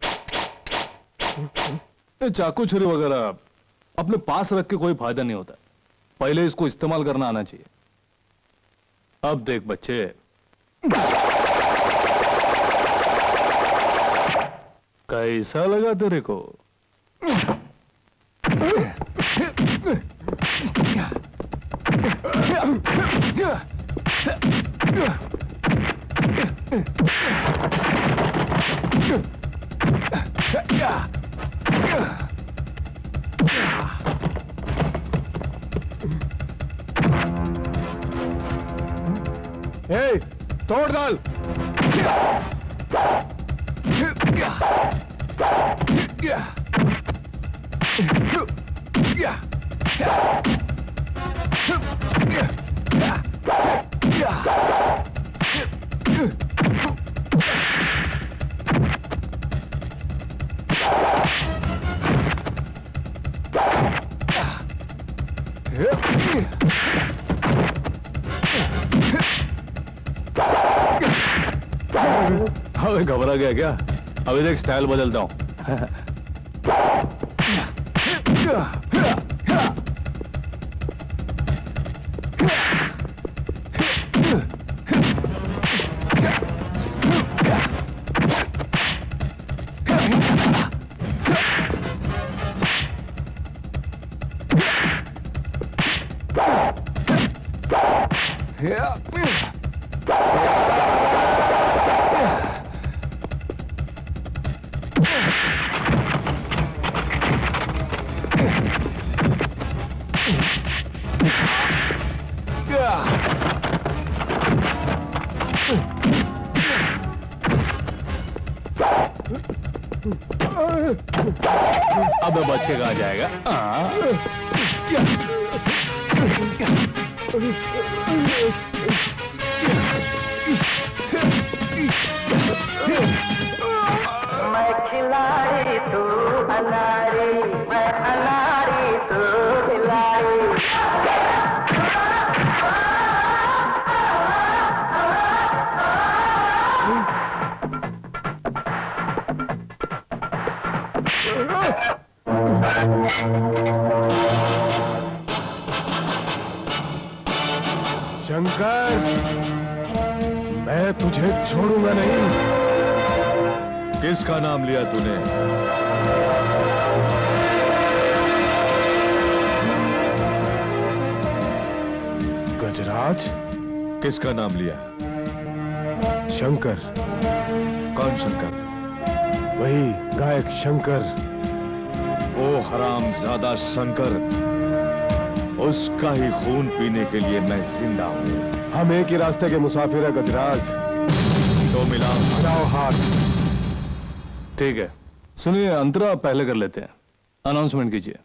ये चाकू छुरी वगैरह अपने पास रख के कोई फायदा नहीं होता, पहले इसको इस्तेमाल करना आना चाहिए। अब देख बच्चे, कैसा लगा तेरे को? ए, तोड़ डाल। अबे घबरा गया क्या? अभी देख स्टाइल बदलता हूं। अब बच के कहां जाएगा? मैं खिलाड़ी तू अनारी, मैं अनारी तू खिलाड़ी। शंकर, मैं तुझे छोड़ूंगा नहीं। किसका नाम लिया तूने? गजराज? किसका नाम लिया? शंकर। कौन शंकर? वही गायक शंकर। वो हरामजादा शंकर, उसका ही खून पीने के लिए मैं जिंदा हूं। हम एक ही रास्ते के मुसाफिर है गजराज। तो मिलाओ हाथ। ठीक है, सुनिए, अंतरा पहले कर लेते हैं। अनाउंसमेंट कीजिए।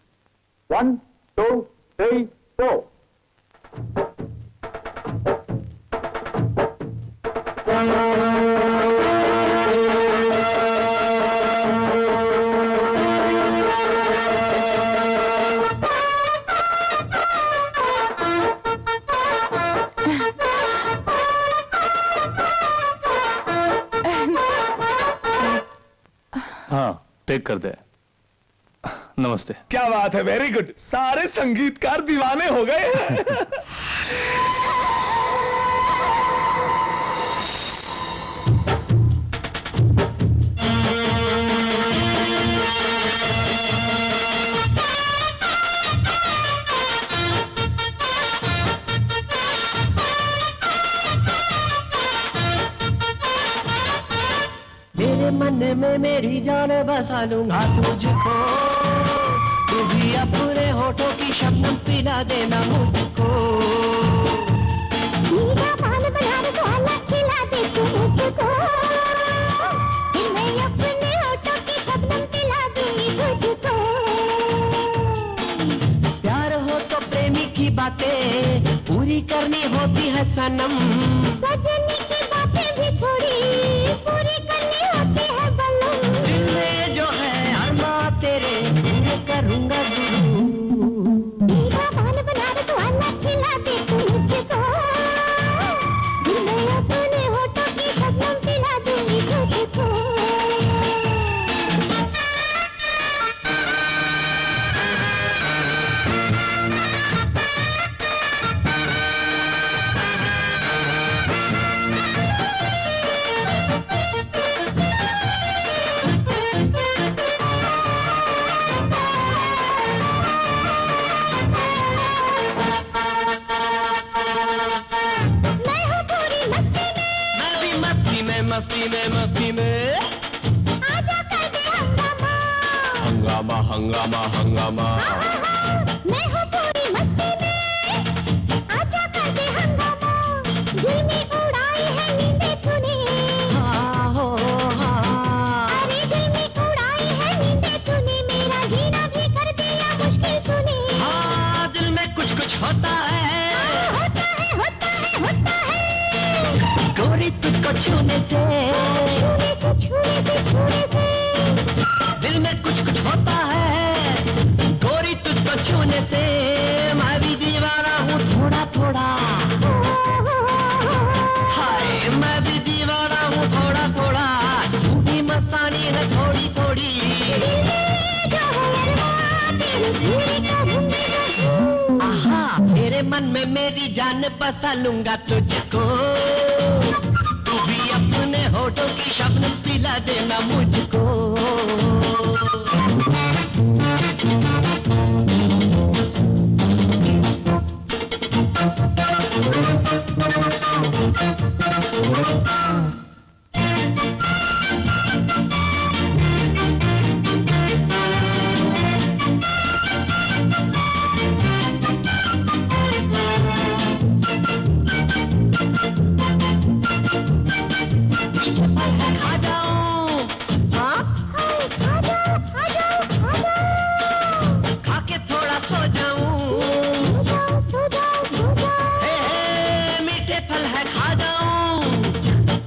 1 2 3 4। हाँ, टेक कर दे। नमस्ते। क्या बात है, वेरी गुड। सारे संगीतकार दीवाने हो गए हैं। मेरे मन में मेरी जान बसा लूंगा तुझको, तू भी अपने होठों की शबनम पिला देना मुझको। मीठा पान बना दे तो अलग खिला दे तू मुझको, फिर मैं अपने होठों की शबनम पिला दूंगी तुझको। प्यार हो तो प्रेमी की बातें पूरी करनी होती है सनम, सजनी की बातें भी थोड़ी पूरी करनी होती है बलम। दिल में जो है अरमां तेरे पूरे करूंगा जरूर। मीठा पान बना दे तो अलग खिला दे तू मुझको, दिल में अपने होठों की शबनम पिला दूंगी तुझको। मस्ती में आजा कर दे हंगामा, हंगामा हंगामा हंगामा। मैं हूँ पूरी मस्ती में, आजा कर दे हंगामा। जिलमी उड़ाई है नींदे तूने, हाँ हो हाँ। अरे जिलमी उड़ाई है नींदे तूने, मेरा जीना भी कर दिया मुश्किल तूने। हाँ दिल में कुछ कुछ होता है, होता है होता है होता है। गोरी तुझको छूने से, दिल में कुछ कुछ होता है। गोरी तुझको छूने से मैं भी दीवाना हूँ थोड़ा थोड़ा। हाय मैं भी दीवाना हूँ थोड़ा थोड़ा, झूठी मस्तानी है थोड़ी थोड़ी। आहा मेरे मन में मेरी जान बसा लूंगा तुझको, तू भी अपने होठों की शबनम पिला देना मुझको। खा जाऊं, हाँ खा जाओ खा जाओ खा जाओ, खा के थोड़ा सो जाऊं, सो जाओ हे मीठे फल है खा जाऊं,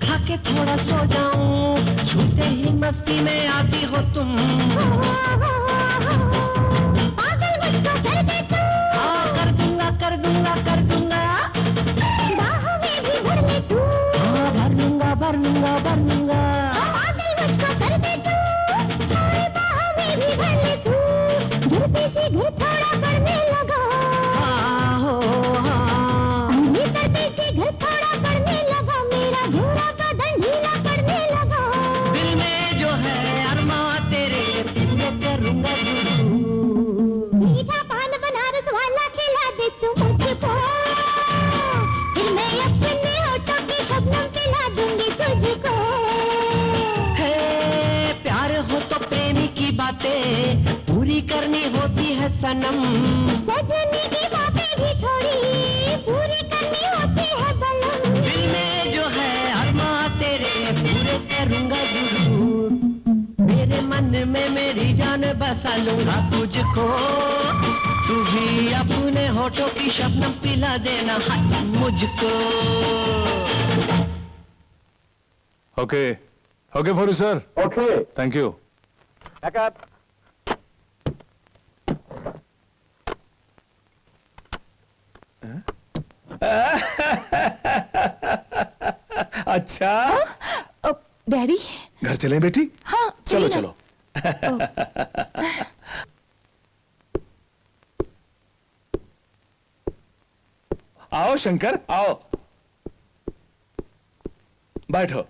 खा के थोड़ा सो जाऊं। छूते ही मस्ती में आती हो तुम, पागल मुझको कर दे तू। हाँ कर दूंगा कर दूंगा कर दूंगा, बाहों में भी भर ले तू। हाँ भर लूंगा भर लूंगा भर लूंगा, पागल मुझको कर दे तू। बाहों में भी भर ले तू, घर पीछे घर थोड़ा बढ़ने लगा। हाँ हो हाँ भीतर पीछे घर थोड़ा बढ़ने लगा, मेरा घोड़ा का दंड ढीला पड़ने लगा। दिल में जो है अरमां तेरे पूरे करूंगा जरूर। मीठा पान बनारस वाला खिला दे तू मुझको, फिर मैं अपने होठों की शबनम पिला दूंगी तुझको। हे प्यार हो तो प्रेमी की बातें पूरी करनी होती है सनम, सजनी की बातें भी थोड़ी पूरी करनी होती है बलम। दिल में जो है अरमां तेरे पूरे करूंगा जरूर, मेरे मन में मेरी जान बसा लूंगा तुझको, तू भी अपने होठों की शबनम पिला देना मुझको। Okay okay for you sir. Okay thank you. Backup. अच्छा डैडी। घर चले बेटी? हाँ चलो चलिए चलो। आओ शंकर, आओ, बैठो।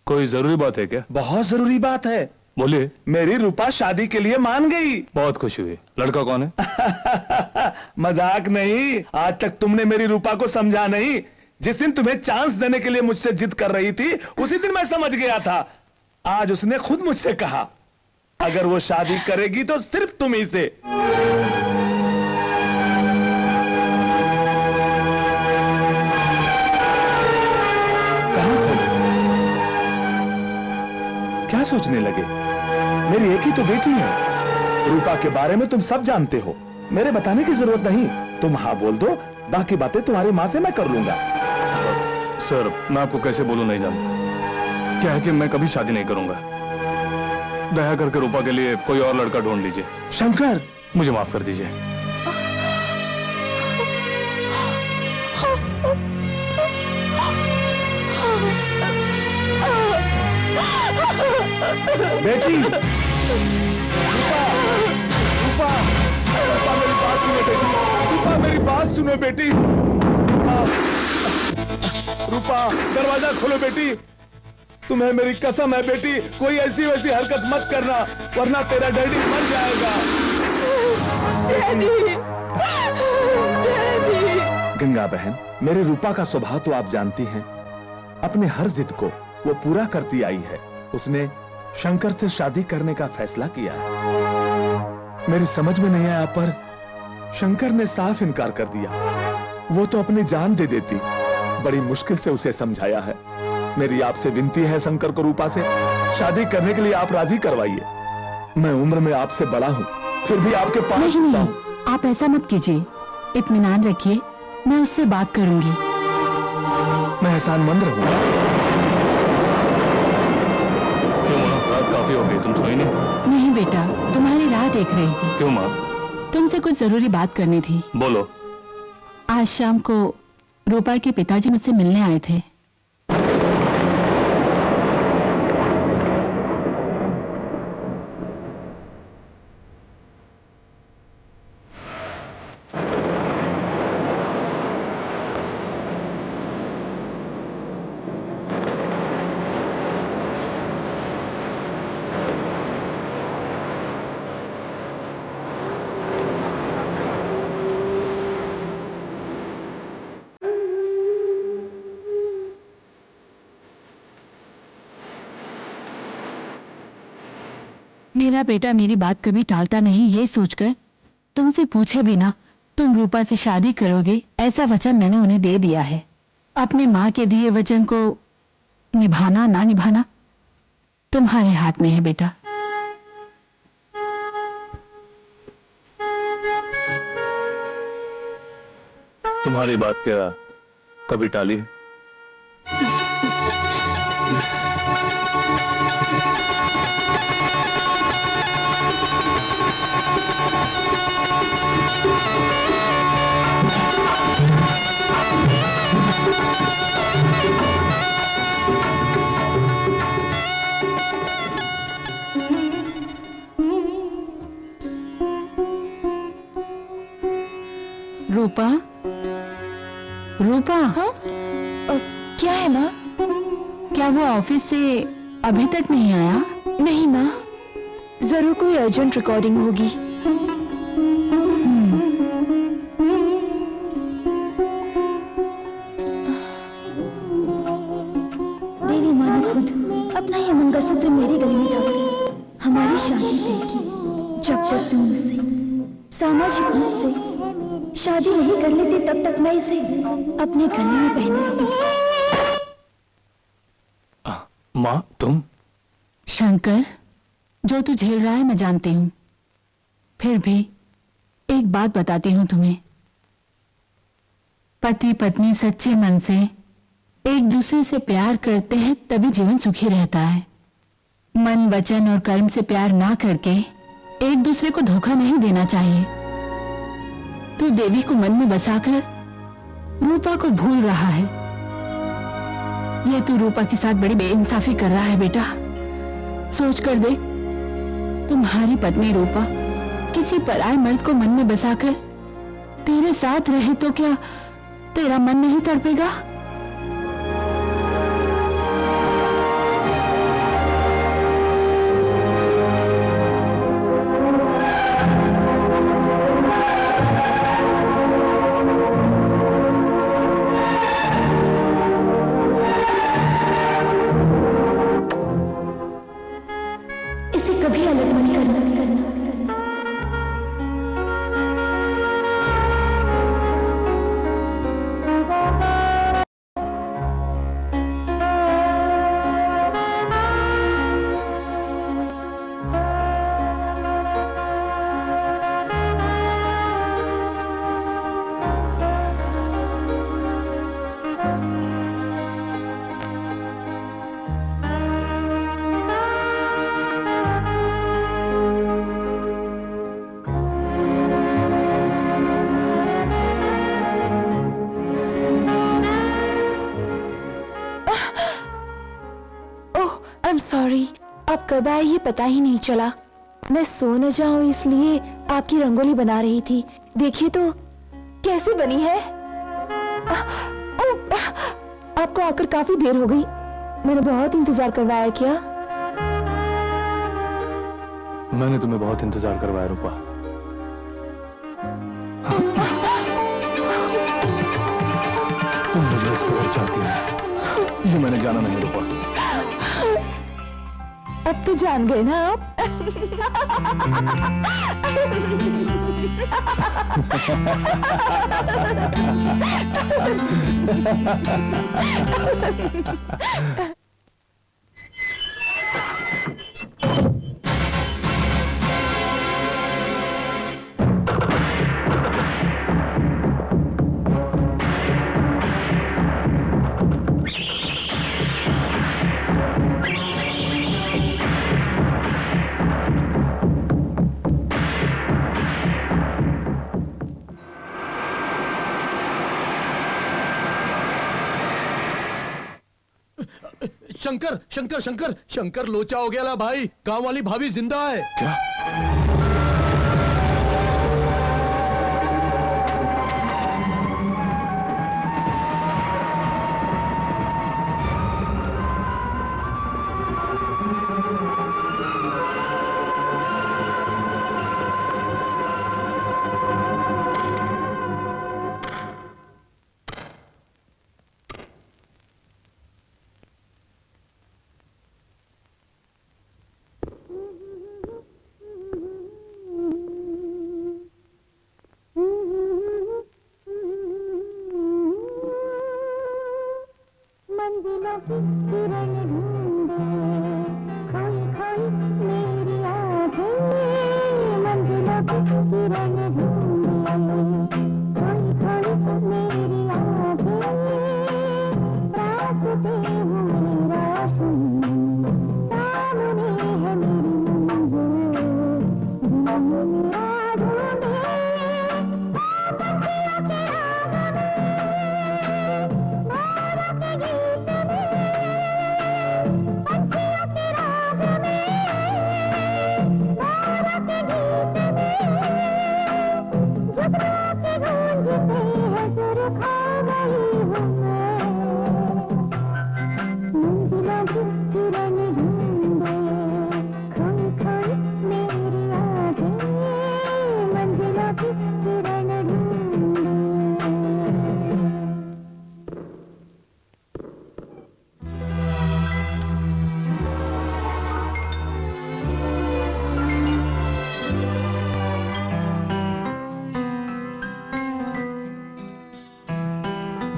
कोई जरूरी बात है क्या? बहुत जरूरी बात है। बोलिए। मेरी रूपा शादी के लिए मान गई। बहुत खुशी हुई। लड़का कौन है? मजाक नहीं, आज तक तुमने मेरी रूपा को समझा नहीं। जिस दिन तुम्हें चांस देने के लिए मुझसे जिद कर रही थी, उसी दिन मैं समझ गया था। आज उसने खुद मुझसे कहा, अगर वो शादी करेगी तो सिर्फ तुम ही से। कहां खोले? क्या सोचने लगे? मेरी एक ही तो बेटी है। रूपा के बारे में तुम सब जानते हो, मेरे बताने की जरूरत नहीं। तुम हाँ बोल दो, बाकी बातें तुम्हारी मां से मैं कर लूंगा। सर, मैं आपको कैसे बोलूं नहीं जानता। क्या है कि मैं कभी शादी नहीं करूंगा। दया करके रूपा के लिए कोई और लड़का ढूंढ लीजिए। शंकर, मुझे माफ कर दीजिए। बेटी, रूपा, रूपा, रूपा मेरी बात सुनो बेटी। रूपा मेरी बात सुनो बेटी। रूपा, रूपा दरवाजा खोलो बेटी। तुम्हें मेरी कसम है बेटी, कोई ऐसी वैसी हरकत मत करना, वरना तेरा डैडी मर जाएगा। Daddy, daddy. गंगा बहन, मेरी रूपा का स्वभाव तो आप जानती हैं। अपने हर जिद को वो पूरा करती आई है। उसने शंकर से शादी करने का फैसला किया है। मेरी समझ में नहीं आया पर शंकर ने साफ इनकार कर दिया। वो तो अपनी जान दे देती। बड़ी मुश्किल से उसे समझाया है। मेरी आपसे विनती है शंकर को रूपा से शादी करने के लिए आप राजी करवाइए। मैं उम्र में आपसे बड़ा हूँ, फिर भी आपके पास नहीं, नहीं, आप ऐसा मत कीजिए। इत्मीनान रखिए, मैं उससे बात करूंगी। मैं एहसानमंद रहूंगा। रात काफी हो गई, तुम सोई नहीं? नहीं बेटा, तुम्हारी राह देख रही थी। क्यों माँ? तुमसे कुछ जरूरी बात करनी थी। बोलो। आज शाम को रूपा के पिताजी मुझसे मिलने आए थे। मेरा बेटा मेरी बात कभी टालता नहीं, ये सोचकर तुमसे पूछे बिना तुम रूपा से शादी करोगे, ऐसा वचन मैंने उन्हें दे दिया है। अपने माँ के दिए वचन को निभाना ना निभाना तुम्हारे हाथ में है बेटा। तुम्हारी बात क्या कभी टाली? रूपा, रूपा। हाँ? क्या है माँ? क्या वो ऑफिस से अभी तक नहीं आया? नहीं माँ, जरूर कोई अर्जेंट रिकॉर्डिंग होगी। देवी माँ ने खुद अपना ये मंगलसूत्र मेरे गले में ढाल कर हमारी शादी तय की। जब तक तुम मुझसे सामाजिक रूप से शादी नहीं कर लेते, तब तक मैं इसे अपने गले में पहने रहूंगी। माँ, तुम? शंकर, जो तू झेल रहा है मैं जानती हूँ, फिर भी एक बात बताती हूँ तुम्हें। पति पत्नी सच्चे मन से एक दूसरे से प्यार करते हैं तभी जीवन सुखी रहता है। मन, वचन और कर्म से प्यार ना करके एक दूसरे को धोखा नहीं देना चाहिए। तू देवी को मन में बसाकर रूपा को भूल रहा है। ये तू रूपा के साथ बड़ी बेइंसाफी कर रहा है बेटा। सोच कर देख, तुम्हारी पत्नी रूपा किसी पराये मर्द को मन में बसाकर तेरे साथ रहे तो क्या तेरा मन नहीं तड़पेगा? इसे कभी अलग मत करना। सॉरी, आप कब आए ये पता ही नहीं चला। मैं सो न जाऊं इसलिए आपकी रंगोली बना रही थी। देखिए तो कैसे बनी है। आपको आकर काफी देर हो गई। मैंने बहुत इंतजार करवाया क्या? मैंने तुम्हें बहुत इंतजार करवाया रूपा। तुम मुझे इस कदर चाहती हो ये मैंने जाना नहीं रूपा। अब तो जान गए ना आप। शंकर शंकर शंकर शंकर लोचा हो गया ला भाई। काम वाली भाभी जिंदा है क्या?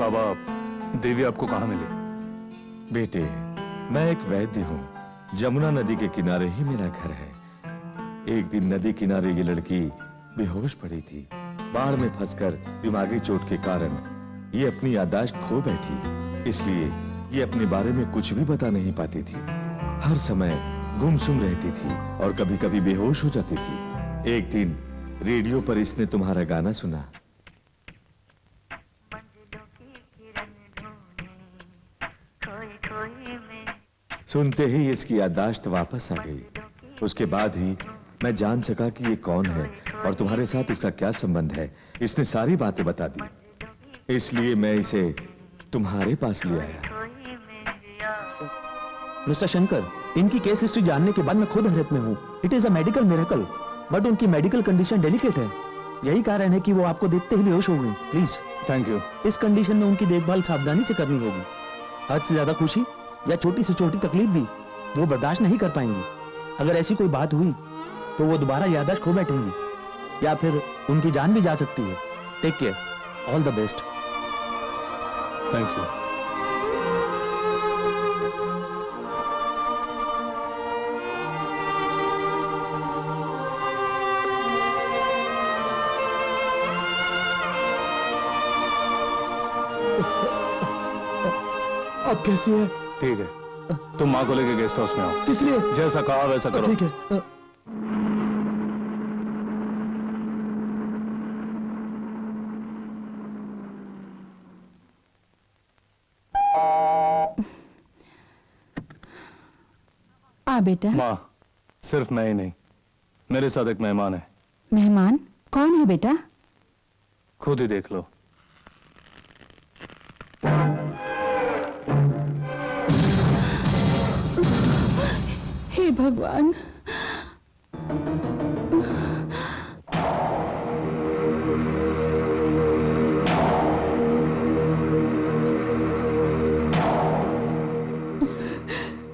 बाबा, देवी आपको कहाँ मिली? बेटे, मैं एक वैद्य हूँ। जमुना नदी के किनारे ही मेरा घर है। एक दिन नदी किनारे ये लड़की बेहोश पड़ी थी। बाढ़ में फंसकर दिमागी चोट के कारण ये अपनी याददाश्त खो बैठी। इसलिए ये अपने बारे में कुछ भी बता नहीं पाती थी। हर समय गुमसुम रहती थी और कभी-कभी बेहोश हो जाती थी। एक दिन रेडियो पर इसने तुम्हारा गाना सुना। सुनते ही इसकी याददाश्त वापस आ गई। उसके बाद ही मैं जान सका कि ये कौन है और तुम्हारे साथ इसका क्या संबंध है। इसने सारी बातें बता दी, इसलिए मैं इसे तुम्हारे पास ले आया। मिस्टर शंकर, इनकी केस हिस्ट्री जानने के बाद मैं खुद हैरत में हूँ। It is a medical miracle, but उनकी मेडिकल कंडीशन डेलिकेट है। यही कारण है कि वो आपको देखते ही बेहोश हो गई। प्लीज। Thank you. इस कंडीशन में उनकी देखभाल सावधानी से करनी होगी। हद से ज्यादा खुशी या छोटी से छोटी तकलीफ भी वो बर्दाश्त नहीं कर पाएंगी। अगर ऐसी कोई बात हुई तो वो दोबारा याददाश्त खो बैठेंगी या फिर उनकी जान भी जा सकती है। Take care, all the best. Thank you. अब कैसी है? ठीक है, तुम माँ को लेके गेस्ट हाउस में आओ। किस लिए? जैसा कहा वैसा करो। ठीक है। आ बेटा। माँ, सिर्फ मैं ही नहीं, मेरे साथ एक मेहमान है। मेहमान? कौन है बेटा? खुद ही देख लो। हे भगवान।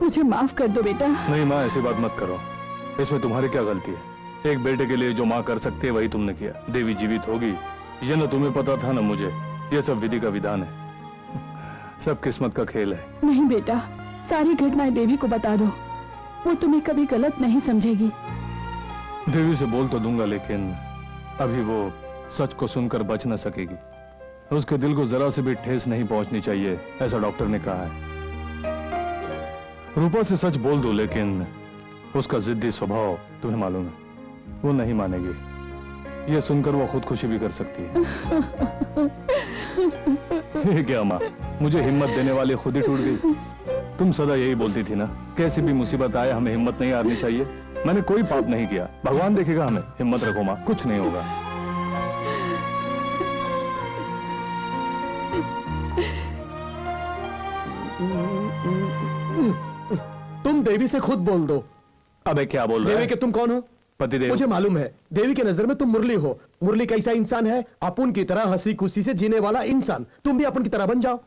मुझे माफ कर दो बेटा। नहीं माँ, ऐसी बात मत करो। इसमें तुम्हारी क्या गलती है? एक बेटे के लिए जो माँ कर सकती है वही तुमने किया। देवी जीवित होगी ये न तुम्हें पता था न मुझे। ये सब विधि का विधान है, सब किस्मत का खेल है। नहीं बेटा, सारी घटनाएं देवी को बता दो, वो तुम्हें कभी गलत नहीं समझेगी। देवी से बोल तो दूंगा, लेकिन अभी वो सच को सुनकर बच न सकेगी। उसके दिल को जरा से भी ठेस नहीं पहुंचनी चाहिए, ऐसा डॉक्टर ने कहा है। रूपा से सच बोल दो, लेकिन उसका जिद्दी स्वभाव तुम्हें मालूम है, वो नहीं मानेगी। ये सुनकर वो खुदकुशी भी कर सकती है। ये क्या माँ, मुझे हिम्मत देने वाली खुद ही टूट गई। तुम सदा यही बोलती थी ना, कैसी भी मुसीबत आए हमें हिम्मत नहीं हारनी चाहिए। मैंने कोई पाप नहीं किया, भगवान देखेगा हमें। हिम्मत रखो माँ, कुछ नहीं होगा। तुम देवी से खुद बोल दो। अबे क्या बोल रहे देवी हो? के तुम कौन हो? पतिदेव। मुझे मालूम है, देवी के नजर में तुम मुरली हो। मुरली कैसा इंसान है? अपुन की तरह हंसी खुशी से जीने वाला इंसान। तुम भी अपुन की तरह बन जाओ।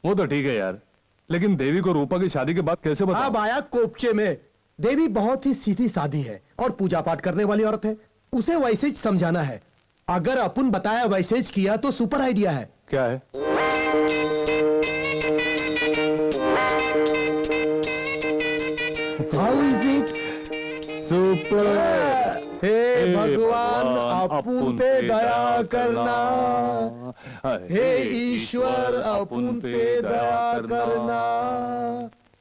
वो तो ठीक है यार, लेकिन देवी को रूपा की शादी के बाद कैसे बताऊं? अब आया कोपचे में। देवी बहुत ही सीधी सादी है और पूजा पाठ करने वाली औरत है। उसे वैसे ही समझाना है। अगर अपुन बताया वैसे ही किया तो सुपर आइडिया है। क्या है? How is it? सुपर। हे भगवान, अपुन पे दया करना। हे ईश्वर, अपुन पे दया करना।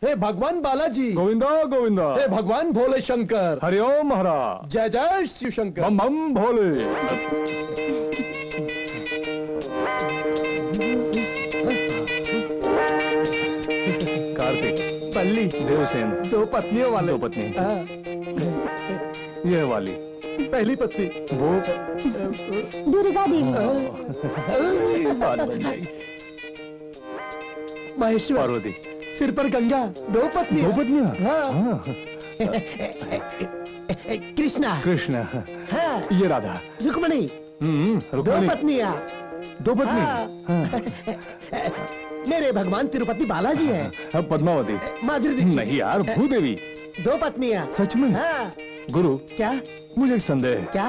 हे भगवान बालाजी। गोविंदा गोविंदा। हे भगवान भोले शंकर। हरिओम महाराज। जय जय शिव शंकर। बम बम भोले। कार्तिक। पल्ली। देवसेन। दो पत्नियों वाले। दो पत्नी। ये वाली पहली पत्नी। वो दुर्गा देवी। बात बन गई। महेश्वर। पार्वती। सिर पर गंगा। दो पत्नी। दो पत्नियां। हाँ। कृष्णा। कृष्ण। हाँ। ये राधा। रुक्मणी। दो रुक्मणी। पत्नियां। दो पत्नी। हाँ। मेरे भगवान तिरुपति बालाजी है। पद्मावती। माधुरी दीक्षित। नहीं यार, भूदेवी। दो पत्नियां। सच में? हाँ। गुरु, क्या? मुझे एक संदेह है। क्या?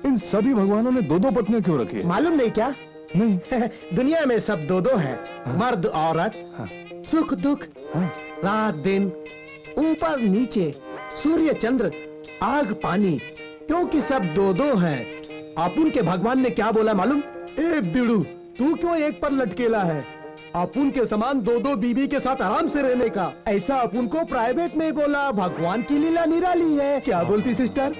इन सभी भगवानों ने दो दो पत्नियां क्यों रखी है? मालूम नहीं क्या? नहीं। दुनिया में सब दो दो हैं। मर्द औरत। सुख दुख। रात दिन। ऊपर नीचे। सूर्य चंद्र। आग पानी। क्योंकि सब दो दो हैं। अपुन के भगवान ने क्या बोला मालूम? ए बिड़ू, तू क्यों एक पर लटकेला है? अपुन के समान दो दो बीबी के साथ आराम से रहने का। ऐसा अपुन को प्राइवेट में बोला। भगवान की लीला निराली है। क्या बोलती सिस्टर?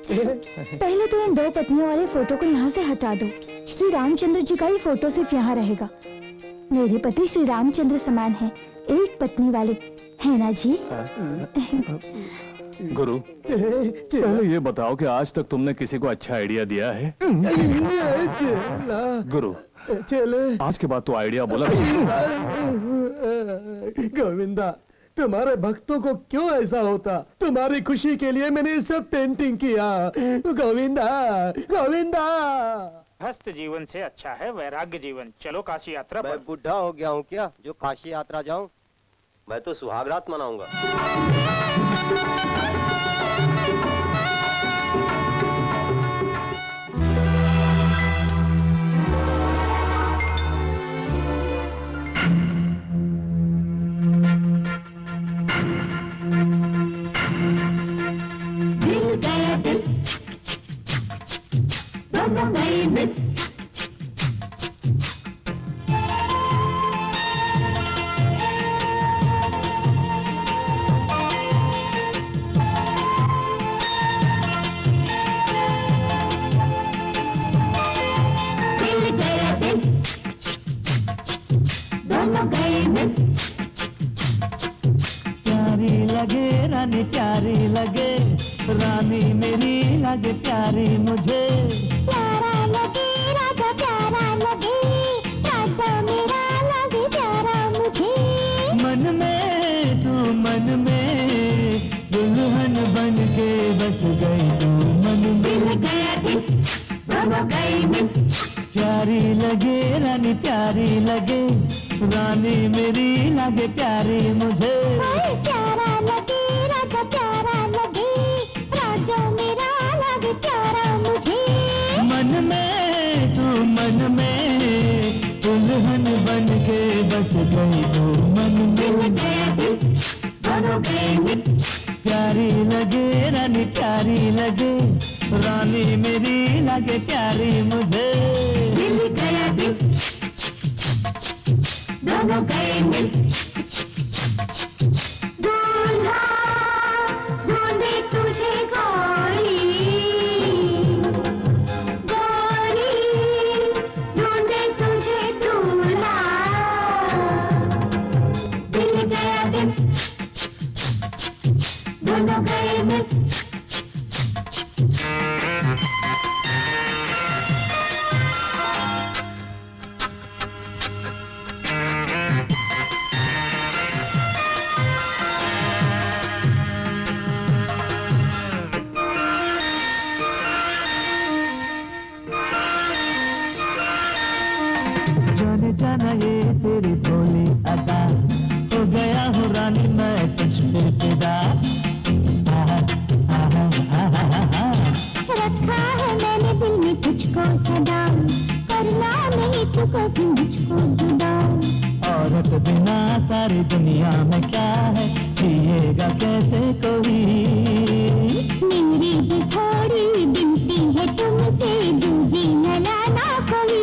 पहले तो इन दो पत्नियों वाले फोटो को यहाँ से हटा दो। श्री रामचंद्र जी का ही फोटो सिर्फ यहाँ रहेगा। मेरे पति श्री रामचंद्र समान है, एक पत्नी वाले, है ना जी? गुरु पहले ये बताओ कि आज तक तुमने किसी को अच्छा आइडिया दिया है? गुरु चले आज के बाद तो आइडिया बोला। गोविंदा, तुम्हारे भक्तों को क्यों ऐसा होता? तुम्हारी खुशी के लिए मैंने सब पेंटिंग किया। गोविंदा, गोविंदा। हस्त जीवन से अच्छा है वैराग्य जीवन। चलो काशी यात्रा पर। मैं बुढ़ा हो गया हूँ क्या जो काशी यात्रा जाऊं? मैं तो सुहागरात मनाऊंगा। दिल गया दिल, दोनों गए दिल। प्यारी लगे रानी, प्यारी लगे रानी मेरी, लगे प्यारी मुझे। प्यारा लगे राजा, प्यारा लगे राजा मेरा, लगे प्यारा मुझे। मन में तू मन में दुल्हन बन के बस गई तू मन में। दिल गया दिल, दोनों गए दिल। प्यारी लगे रानी, प्यारी लगे रानी मेरी, लगे प्यारी मुझे। प्यारा लगे राजा, प्यारा लगे राजा मेरा, लगे प्यारा मुझे। मन में तू मन में दुल्हन बन के बस गई तू मन में। दिल गया दिल, दोनों गए दिल। प्यारी लगे रानी, प्यारी लगे रानी मेरी, लगे प्यारी मुझे। दिल गया दिल, दोनों गए दिल। दूल्हा ढूंढे तुझे गोरी, गोरी ढूंढे तुझे दूल्हा। दिल गया दिल, दोनों गए दिल। जाने जाना ये तेरी भोली अदा, हो गया हूँ रानी मैं तुझ पे फिदा। रखा है मैंने दिल में तुझको सदा, करना नहीं तू कभी मुझको जुदा। औरत बिना सारी दुनिया में क्या है, जिएगा कैसे कोई। मेरी भी थोड़ी बिनती है तुमसे, दूजी न लाना कोई।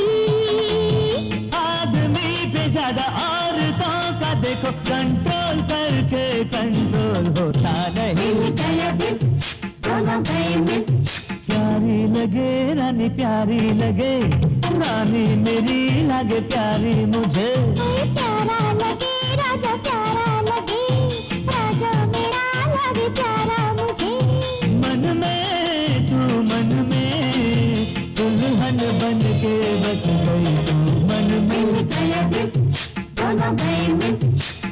आदमी पे ज्यादा औरतों का देखो कंट्रोल करके कंट्रोल होता नहीं। दिल गया दिल, दोनों गए दिल। प्यारी लगे रानी, प्यारी लगे रानी मेरी, लगे प्यारी मुझे। प्यारा लगे राजा, प्यारा लगे राजा मेरा, लगे प्यारा मुझे। मन में तू मन में दुल्हन बन के बस गई तू मन में। दिल गया दिल, दोनों गए दिल।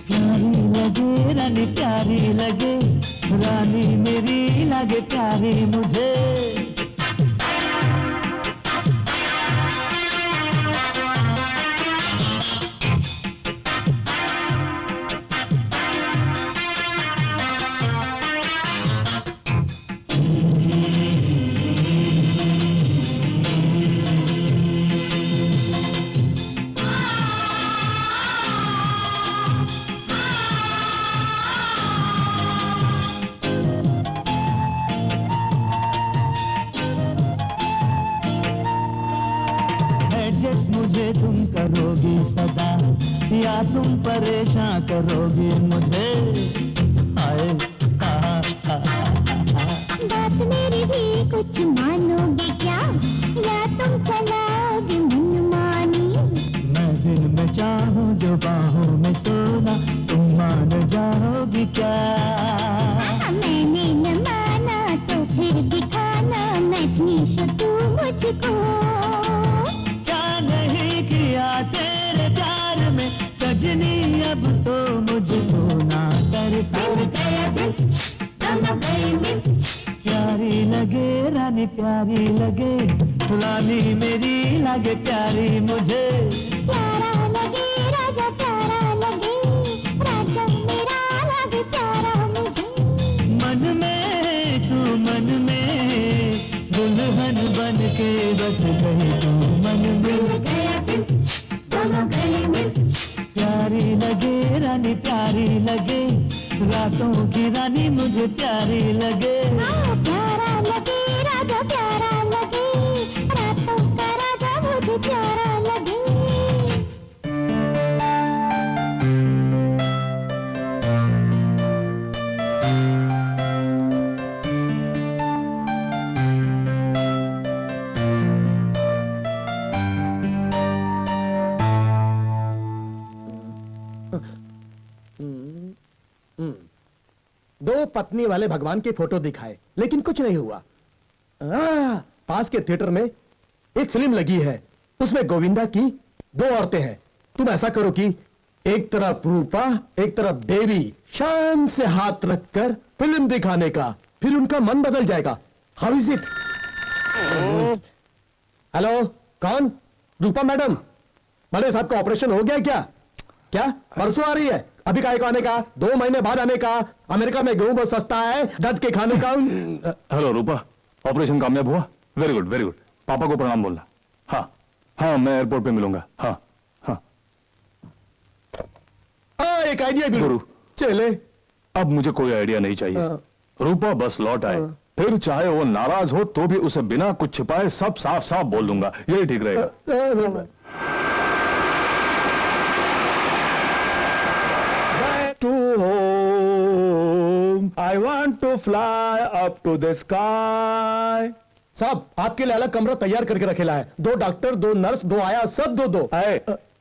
प्यारी लगे रानी, प्यारी लगे रानी मेरी, लगे प्यारी मुझे। एडजस्ट मुझे तुम करोगी सदा, या तुम परेशान करोगी मुझे। हाय बात मेरी भी कुछ मानोगे क्या, या तुम चलाओगे मनमानी। मैं दिन में चाहूँ जो बाहों में सोना, तुम मान जाओगी क्या। मैंने न तू मुझको। क्या नहीं किया तेरे प्यार में सजनी, अब तो मुझको ना तरसा। प्यारी लगे रानी प्यारी लगे, रानी मेरी लगे प्यारी मुझे। प्यारा लगे राजा प्यारा लगे, राजा मेरा लगे प्यारा मुझे। मन में तू मन में दुल्हन बन के बस गई तू मन में। दोनों गले में प्यारी लगे रानी प्यारी लगे, रातों की रानी मुझे प्यारी लगे। प्यारा लगे राजा प्यारा लगे, रातों का राजा मुझे प्यारा लगे। दो पत्नी वाले भगवान की फोटो दिखाए लेकिन कुछ नहीं हुआ। पास के थिएटर में एक फिल्म लगी है, उसमें गोविंदा की दो औरतें हैं। तुम ऐसा करो कि एक तरफ रूपा एक तरफ देवी, शान से हाथ रखकर फिल्म दिखाने का, फिर उनका मन बदल जाएगा। How is it? हेलो, कौन? रूपा मैडम? बड़े साहब का ऑपरेशन हो गया क्या? क्या परसों आ रही है? अभी काहे को आने का? 2 महीने बाद आने का? अमेरिका में गेहूं बहुत सस्ता है, डट के खाने का। हेलो रूपा, ऑपरेशन कामयाब हुआ? Very good very good. पापा को प्रणाम बोलना। हाँ हाँ, मैं एयरपोर्ट पे मिलूंगा। हाँ हाँ। एक आइडिया भी गुरु चले। अब मुझे कोई आइडिया नहीं चाहिए। रूपा बस लौट आए, फिर चाहे वो नाराज हो तो भी उसे बिना कुछ छिपाए सब साफ साफ बोल दूंगा। यही ठीक रहेगा। To home, I want to fly up to the sky. साहब, आपके लिए अलग कमरा तैयार करके रखेला है। 2 डॉक्टर 2 नर्स 2 आया, सब 2-2।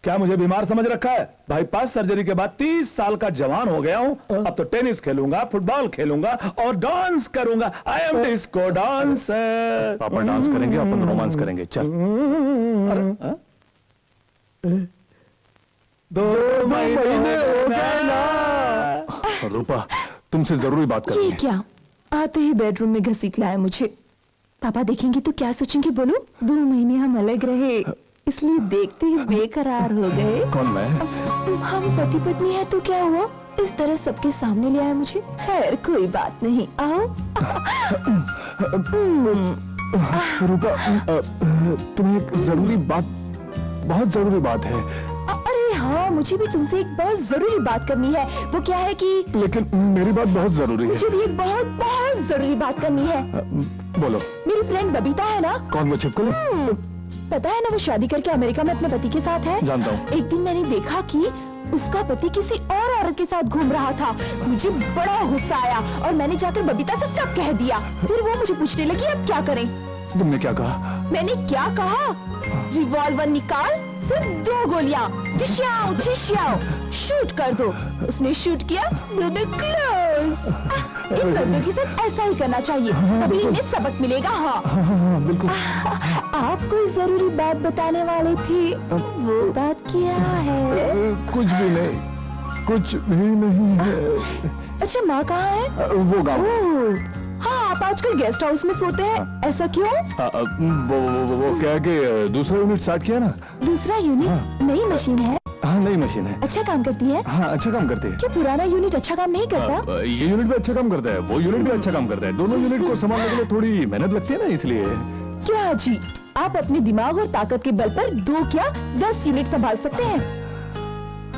क्या मुझे बीमार समझ रखा है? बाईपास सर्जरी के बाद 30 साल का जवान हो गया हूं। अब तो टेनिस खेलूंगा, फुटबॉल खेलूंगा और डांस करूंगा। I am disco dancer. पापा डांस करेंगे, अपन रोमांस करेंगे। चल। 2 महीने हो गए ना। रूपा, तुमसे जरूरी बात करनी ये है। क्या? आते ही बेडरूम में घसीट लाया मुझे। पापा देखेंगे तो क्या सोचेंगे बोलो? 2 महीने हम अलग रहे, इसलिए देखते ही बेकरार हो गए। कौन मैं? हम पति पत्नी है तो क्या हुआ? इस तरह सबके सामने ले आए मुझे। खैर कोई बात नहीं, आओ। रूपा, तुम्हें एक जरूरी बात, बहुत जरूरी बात है। अरे हाँ, मुझे भी तुमसे एक बहुत जरूरी बात करनी है। वो क्या है कि लेकिन मेरी बात बहुत जरूरी है। मुझे भी एक बहुत बहुत जरूरी बात करनी है। बोलो। मेरी फ्रेंड बबीता है ना? कौन वो छिपकली? पता है ना, वो शादी करके अमेरिका में अपने पति के साथ है। जानता हूँ। एक दिन मैंने देखा कि उसका पति किसी और औरत के साथ घूम रहा था। मुझे बड़ा गुस्सा आया और मैंने जाकर बबीता से सब कह दिया। फिर वो मुझे पूछने लगी अब क्या करें। तुमने क्या कहा? मैंने क्या कहा? रिवॉल्वर निकाल, सिर्फ 2 गोलियां, ठिश्याओ, शूट कर दो। उसने शूट किया, दिल में क्लोज। इन लड़कों के साथ ऐसा ही करना चाहिए, तभी इन्हें सबक मिलेगा। हाँ बिल्कुल। आप कोई जरूरी बात बताने वाले थे, वो बात क्या है? कुछ भी नहीं, कुछ भी नहीं है। अच्छा, माँ कहाँ है? वो गाँव। हाँ, आप आजकल गेस्ट हाउस में सोते हैं, ऐसा क्यों? वो क्या है कि दूसरा यूनिट स्टार्ट किया ना। दूसरा यूनिट? नई मशीन है? हाँ, नई मशीन है। अच्छा काम करती है? हाँ, अच्छा काम करती है। क्या पुराना यूनिट अच्छा काम नहीं करता? ये यूनिट भी अच्छा काम करता है, वो यूनिट भी अच्छा काम करता है। दोनों यूनिट को संभालने के लिए थोड़ी मेहनत लगती है ना, इसलिए। क्या जी, आप अपने दिमाग और ताकत के बल पर 2 क्या 10 यूनिट संभाल सकते हैं।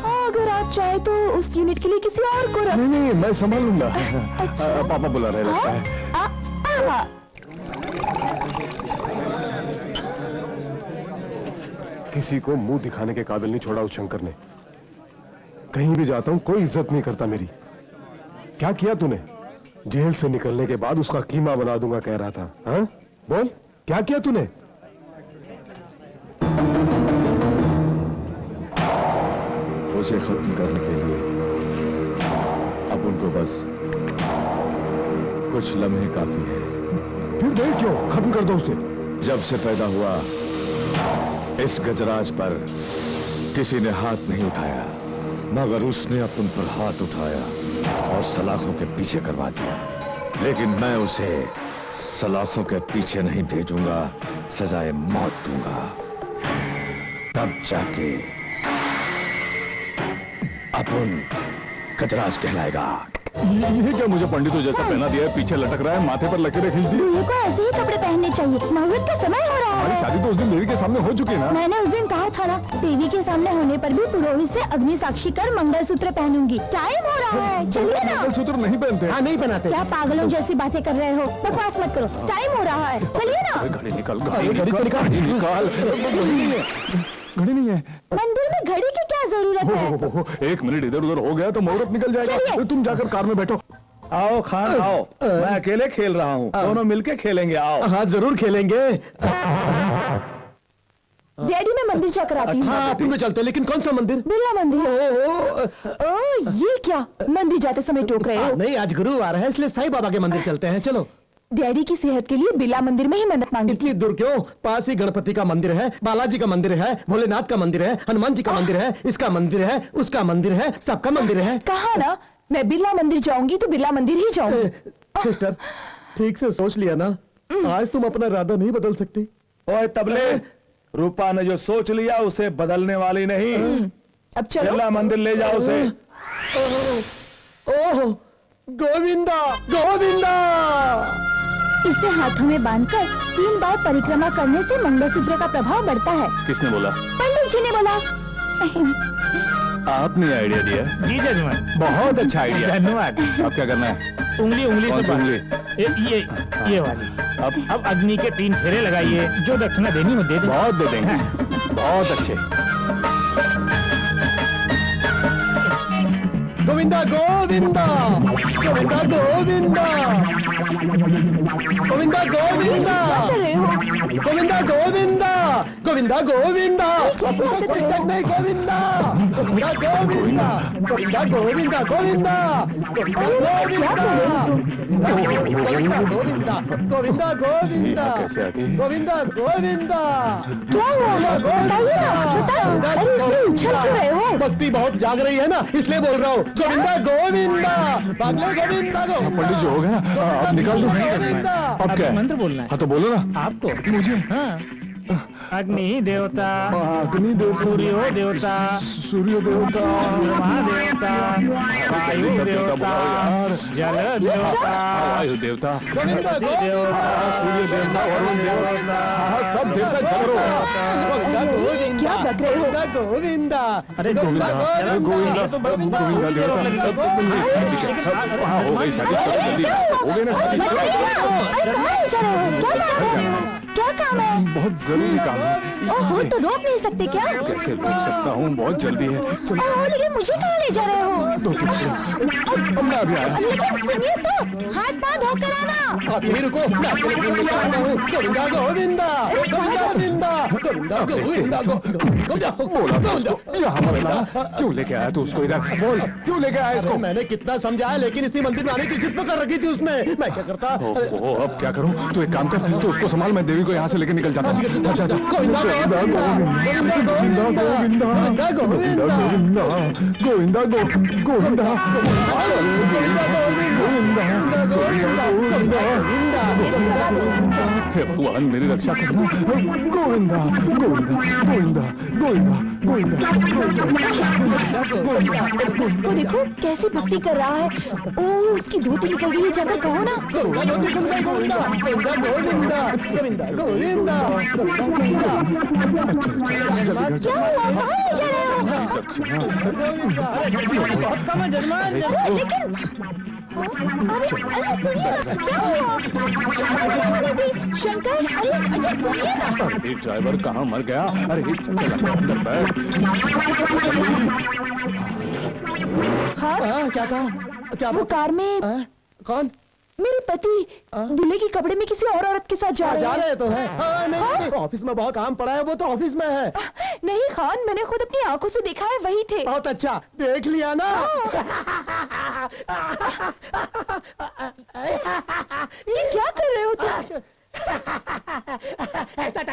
अगर आप चाहे तो उस यूनिट के लिए किसी और को रख। नहीं, मैं संभाल लूंगा। अच्छा। पापा बुला रहे लगता है। किसी को मुंह दिखाने के काबिल नहीं छोड़ा उस शंकर ने। कहीं भी जाता हूं कोई इज्जत नहीं करता मेरी। क्या किया तूने? जेल से निकलने के बाद उसका कीमा बना दूंगा कह रहा था। हाँ, बोल क्या किया तूने? उसे खत्म करने के लिए अब उनको बस कुछ लम्हे काफी है। फिर देर क्यों? खत्म कर दो उसे। जब से पैदा हुआ इस गजराज पर किसी ने हाथ नहीं उठाया, मगर उसने अपन पर हाथ उठाया और सलाखों के पीछे करवा दिया। लेकिन मैं उसे सलाखों के पीछे नहीं भेजूंगा, सजाए मौत दूंगा। तब जाके अपन गजराज कहलाएगा। ये क्या मुझे पंडितों जैसा पहना दिया है, पीछे लटक रहा है, माथे पर लकीरें खींच दी। दूल्हे को ऐसे ही कपड़े पहनने चाहिए। मुहूर्त का समय हो रहा हमारी है। शादी तो उस दिन देवी के सामने हो चुकी है ना। मैंने उस दिन कहा था ना, देवी के सामने होने पर भी पुरोहित से अग्नि साक्षी कर मंगलसूत्र पहनूंगी। टाइम हो रहा है, चलिए ना। मंगलसूत्र नहीं पहनते। हाँ, नहीं पहनाते। क्या पागलों जैसी बातें कर रहे हो? बकवास मत करो, टाइम हो रहा है, चलिए ना। घड़ी निकाल, घड़ी निकाल। घड़ी नहीं है। मंदिर में घड़ी की क्या जरूरत है? एक मिनट इधर उधर हो गया तो मुहूर्त निकल जाएगा। तुम जाकर कार में बैठो। आओ खान आओ, मैं अकेले खेल रहा हूँ, दोनों मिलके खेलेंगे। आओ। हाँ जरूर खेलेंगे। डैडी मैं मंदिर जाकर आती हूँ। हाँ अपन में चलते, लेकिन कौन सा मंदिर? बिरला मंदिर। ओ ये क्या, मंदिर जाते समय टोक रहे हो? नहीं, आज गुरुवार है इसलिए साईं बाबा के मंदिर चलते हैं। चलो। डैडी की सेहत के लिए बिरला मंदिर में ही मन्नत मांगी। इतनी दूर क्यों? पास ही गणपति का मंदिर है, बालाजी का मंदिर है, भोलेनाथ का मंदिर है, हनुमान जी का मंदिर है, इसका मंदिर है, उसका मंदिर है, सबका मंदिर है। कहा ना, मैं बिरला मंदिर जाऊंगी तो बिरला मंदिर ही जाऊंगी। सिस्टर, ठीक से सोच लिया ना, आज तुम अपना इरादा नहीं बदल सकती। ओए तबले, रूपा ने जो सोच लिया उसे बदलने वाली नहीं। अब चलो। बिरला मंदिर ले जाओ उसे। ओह गोविंदा, गोविंदा। इसे हाथों में बांधकर 3 बार परिक्रमा करने से मंगलसूत्र का प्रभाव बढ़ता है। किसने बोला? पंडित जी ने बोला। आपने आइडिया दिया? जी जजमान, बहुत अच्छा आइडिया। धन्यवाद। अब क्या करना है? उंगली कौन से सी उंगली? ये वाली। अब अग्नि के 3 फेरे लगाइए, जो दक्षिणा देनी हो दे दें। बहुत दे देंगे। बहुत अच्छे। गोविंदा गोविंदा, गोविंदा गोविंदा, गोविंदा गोविंदा, गोविंदा गोविंदा, गोविंदा गोविंदा, कोई तक नहीं। गोविंदा गोविंदा गोविंदा, गोविंदा गोविंदा, गोविंदा गोविंदा, गोविंदा गोविंदा, कैसे आती? गोविंदा गोविंदा। क्या हुआ? बताइए ना, बताओ। अरे इसमें उछल क्यों रहे हो? भक्ति बहुत जाग रही है ना, इसलिए बोल रहा हूँ। गोविंदा गोविंदा, बादलों गोविंदा गो। पंडित जी हो गया, अब निकाल दो। अब क्या है? मंत्र बोलना है। हाँ तो बोलो ना। आपको? मुझे? हाँ। अग्नि देवता, अग्नि देवता, सूर्यो देवता, सूर्य देवता, महादेवता, वायु देवता, जल देवता, वायु देवता, गोविंदा देवता, सूर्य देवता, वरुण देवता, सब देवता झगड़ो। क्या बक रहे हो? गोविंदा। अरे गोविंदा, गोविंदा, गोविंदा देवता। हाँ हो गई शादी, हो गई ना शादी। अरे कहाँ ले जा रहे हो? क्या काम है? क्या काम है? बहुत जरूरी काम है। ओहो, तो रोक नहीं सकते क्या? कैसे रोक सकता हूँ, बहुत जल्दी है। ओहो, लेकिन मुझे कहाँ ले जा रहे हो? मैं अभी आया। लेकिन सुनिए तो, हाथ पाँव धोकर आना। आप यहीं रुको, मैं आपके लिए बोलने जा रहा हूँ। गोविंदा गोविंदा, गोविंदा गोविंदा, गोविंदा गोविंदा, गोविंदा। बोला था उसको, यहाँ मत ला। क्यों लेके आया तू उसको इधर? बोल, क्यों लेके आया इसको? मैंने कितना समझाया, लेकिन इसी मंदिर में आने की जिद कर रखी थी उसने। मैं क्या करता? ओहो, अब क्या करूं? तू एक काम कर, तू उसको संभाल, मैं देवी को यहाँ से लेके निकल जाता हूँ। जा, जा। गोविंदा गोविंदा, गोविंदा गोविंदा, गोविंदा गोविंदा, गोविंदा गोविंदा, हे भगवान मेरी रक्षा करना। गोविंदा गोविंदा गोविंदा गोविंदा गोविंदा। वो देखो कैसी भक्ति कर रहा है। ओह, उसकी धोती निकल गई है, जाकर कहो ना। गोविंदा गोविंदा, गोविंदा गोविंदा, गोविंदा गोविंदा। क्या हुआ? कहाँ ले जा रहे हो? बहुत कम है जजमान। लेकिन अरे सुनिए ना, क्या हुआ? शंकर, अरे अजय सुनिए ना। अरे ड्राइवर कहाँ मर गया? अरे अंदर बैठ। हाँ, क्या कहा? क्या वो कार में कौन? मेरे पति दूल्हे के कपड़े में किसी और औरत के साथ जा रहे हैं। तो है। नहीं, ऑफिस में बहुत काम पड़ा है, वो तो ऑफिस में है। नहीं खान, मैंने खुद अपनी आंखों से देखा है, वही थे। बहुत अच्छा, देख लिया ना। ये क्या कर रहे हो तुम?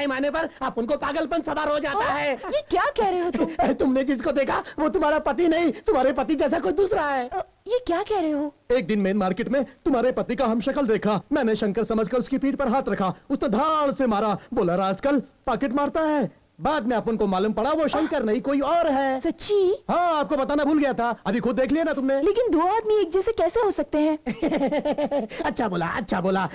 टाइम आने पर आप उनको पागलपन सवार हो जाता है। ये क्या कह रहे हो तुम? तुमने जिसको देखा वो तुम्हारा पति नहीं, तुम्हारे पति जैसा कोई दूसरा है। ये क्या कह रहे हो? एक दिन मेन मार्केट में तुम्हारे पति का हम शक्ल देखा। मैंने शंकर समझकर उसकी पीठ पर हाथ रखा, उसने धाड़ से मारा। बोला आजकल पॉकेट मारता है। बाद में अपन को मालूम पड़ा वो शंकर नहीं कोई और है। सच्ची? हाँ, आपको बताना भूल गया था, अभी खुद देख लिया ना तुमने। लेकिन दो आदमी एक जैसे कैसे हो सकते हैं? अच्छा बोला, अच्छा बोला।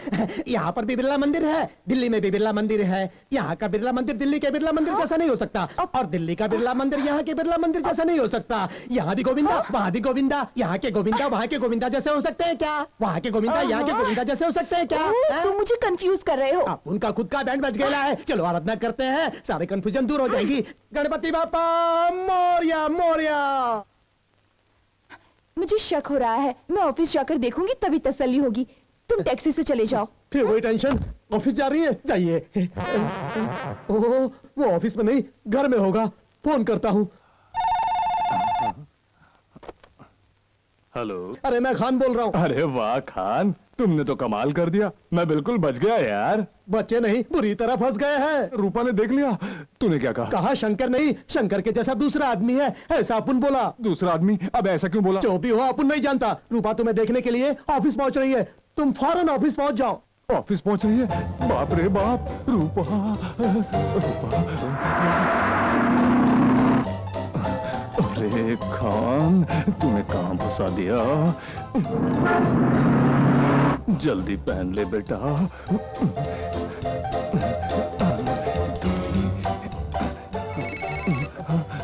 यहाँ पर भी बिरला मंदिर है, दिल्ली में भी बिरला मंदिर है। यहाँ का बिरला मंदिर दिल्ली के बिरला मंदिर जैसा नहीं हो सकता, और दिल्ली का बिरला मंदिर यहाँ के बिरला मंदिर जैसा नहीं हो सकता। यहाँ भी गोविंदा, वहाँ भी गोविंदा। यहाँ के गोविंदा वहाँ के गोविंदा जैसे हो सकते हैं क्या? वहाँ के गोविंदा यहाँ के गोविंदा जैसे हो सकते हैं क्या? तुम मुझे कंफ्यूज कर रहे हो। उनका खुद का बैंड बज गया है। चलो आराधना करते हैं, सारे कंफ्यूजन दूर हो जाएंगी। गणपति बापा मोरया मोरया। मुझे शक हो रहा है, मैं ऑफिस जाकर देखूंगी तभी तसल्ली होगी। तुम टैक्सी से चले जाओ। फिर वही टेंशन, ऑफिस जा रही है, जाइए। ओह, वो ऑफिस में नहीं घर में होगा, फोन करता हूँ। हेलो। अरे मैं खान बोल रहा हूँ। अरे वाह खान, तुमने तो कमाल कर दिया, मैं बिल्कुल बच गया यार। बच्चे नहीं, बुरी तरह फंस गए हैं। रूपा ने देख लिया। तूने क्या कहा? कहा शंकर नहीं, शंकर के जैसा दूसरा आदमी है, ऐसा अपन बोला। दूसरा आदमी? अब ऐसा क्यों बोला? जो भी हो अपन नहीं जानता। रूपा तुम्हें देखने के लिए ऑफिस पहुंच रही है, तुम फौरन ऑफिस पहुंच जाओ। ऑफिस पहुंच रही है? बाप रे बाप, रूपा। अरे खान, तूने कहां फंसा दिया? जल्दी पहन ले बेटा।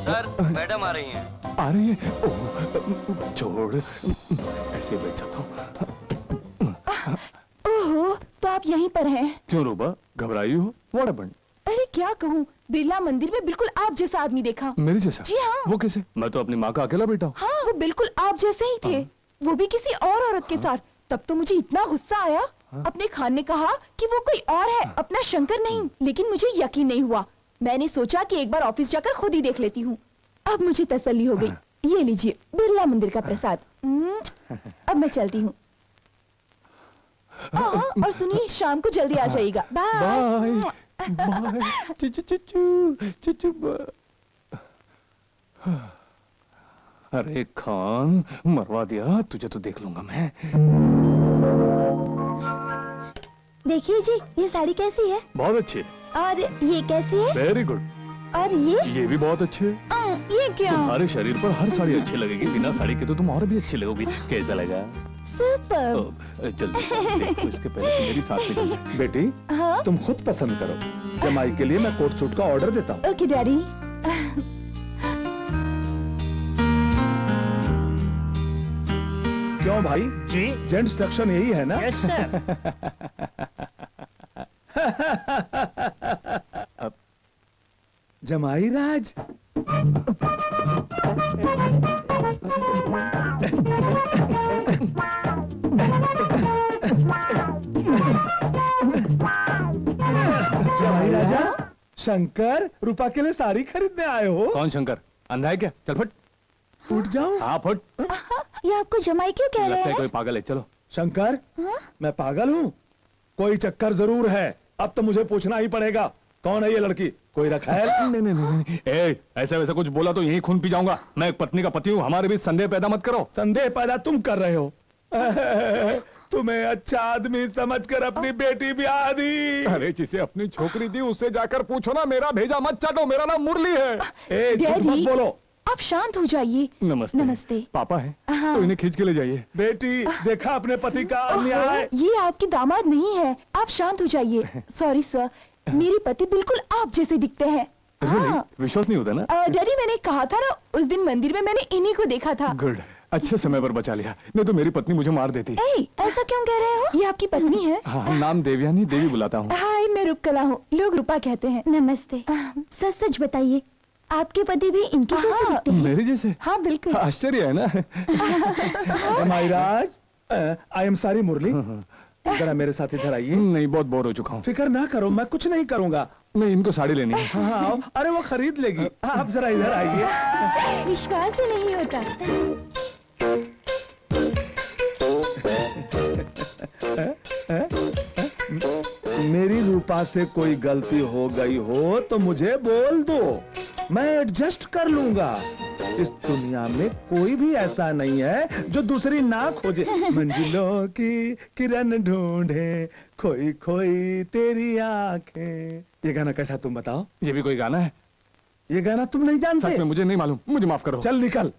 सर, मैडम आ रही हैं। आ रही है? ओह, छोड़, ऐसे बैठ जाता हूँ। ओहो, तो आप यहीं पर हैं। क्यों रूपा, घबराई हो? What happened? अरे क्या कहूँ, बिरला मंदिर में बिल्कुल आप जैसा आदमी देखा। मेरे जैसा? जी हाँ। वो कैसे? मैं तो अपनी माँ का अकेला बेटा हूँ। हाँ, वो बिल्कुल आप जैसे ही थे, वो भी किसी और औरत के साथ। तब तो मुझे इतना गुस्सा आया। अपने खान ने कहा कि वो कोई और है, अपना शंकर नहीं। लेकिन मुझे यकीन नहीं हुआ। मैंने सोचा कि एक बार ऑफिस जाकर खुद ही देख लेती हूँ। अब मुझे तसल्ली हो गई। ये लीजिए बिरला मंदिर का प्रसाद। अब मैं चलती हूँ। और सुनिए, शाम को जल्दी आ जाइएगा। Bye bye. अरे खान, मरवा दिया तुझे, तो देख लूंगा मैं। देखिए जी, ये साड़ी कैसी है? बहुत अच्छी है। और ये कैसी है? Very good. और ये भी बहुत अच्छी है। ये क्या? तुम्हारे शरीर पर हर साड़ी अच्छी लगेगी, बिना साड़ी के तो तुम और भी अच्छी लगोगी। कैसा लगा? सुपर। जल्दी देखो, इसके पहले तो मेरी साथ में। बेटी, हाँ? तुम खुद पसंद करो। जमाई के लिए मैं कोट सूट का ऑर्डर देता हूँ। Okay daddy. क्यों भाई जी, जेंट सेक्शन यही है ना? Yes sir. अब जमाई राज। जमाई राजा, शंकर रूपा के लिए साड़ी खरीदने आए हो? कौन शंकर? अंधा है क्या? चल फट। उठ जाओ। हाँ फट। ये आपको जमाई क्यों कह रहे लगता है हैं? कोई पागल है। चलो। शंकर, मैं पागल हूँ? कोई चक्कर जरूर है। अब तो मुझे पूछना ही पड़ेगा, कौन है ये लड़की? कोई रखा है? नहीं। ऐसा वैसा कुछ बोला तो यही खून पी जाऊंगा। मैं एक पत्नी का पति हूँ, हमारे बीच संदेह पैदा मत करो। संदेह पैदा तुम कर रहे हो। तुम्हें अच्छा आदमी समझकर अपनी बेटी भी आदी। अरे जिसे अपनी छोकरी दी उससे जाकर पूछो ना, मेरा भेजा मत चाटो, मेरा नाम मुरली है। झूठ मत बोलो। आप शांत हो जाइए। नमस्ते। नमस्ते। पापा है हाँ। तो इन्हें खींच के ले जाइए। बेटी, देखा अपने पति का अन्याय। ये आपके दामाद नहीं है, आप शांत हो जाइए। सॉरी सर, मेरे पति बिल्कुल आप जैसे दिखते हैं। Really? विश्वास नहीं होता ना? डैडी, मैंने कहा था ना, उस दिन मंदिर में मैंने इन्हीं को देखा था। गुड, अच्छे समय पर बचा लिया, नहीं तो मेरी पत्नी मुझे मार देती। ऐसा क्यों कह रहे हो? ये आपकी पत्नी है? हाँ, नाम देवयानी देवी बुलाता हूँ। हाय, मैं रूपकला हूँ, लोग रूपा कहते हैं। नमस्ते। सच सच बताइए, आपके पति भी इनके जैसे दिखते हैं? मेरे जैसे? हाँ बिल्कुल। आश्चर्य है ना? जमाईराज, आई एम सॉरी मुरली, जरा मेरे साथ इधर आइए। नहीं, बहुत बोर हो चुका हूँ। फिक्र ना करो, मैं कुछ नहीं करूँगा। नहीं, इनको साड़ी लेनी है। हाँ, आओ। अरे वो खरीद लेगी, आप जरा इधर आइए। विश्वास ही नहीं होता। मेरी रूप रूपा से कोई गलती हो गई हो तो मुझे बोल दो, मैं एडजस्ट कर लूंगा। इस दुनिया में कोई भी ऐसा नहीं है जो दूसरी ना खोजे। मंजिलों की किरण ढूंढे, खोई खोई तेरी आंखें। ये गाना कैसा तुम बताओ? ये भी कोई गाना है? ये गाना तुम नहीं जानते? सच में मुझे नहीं मालूम, मुझे माफ करो। चल निकल।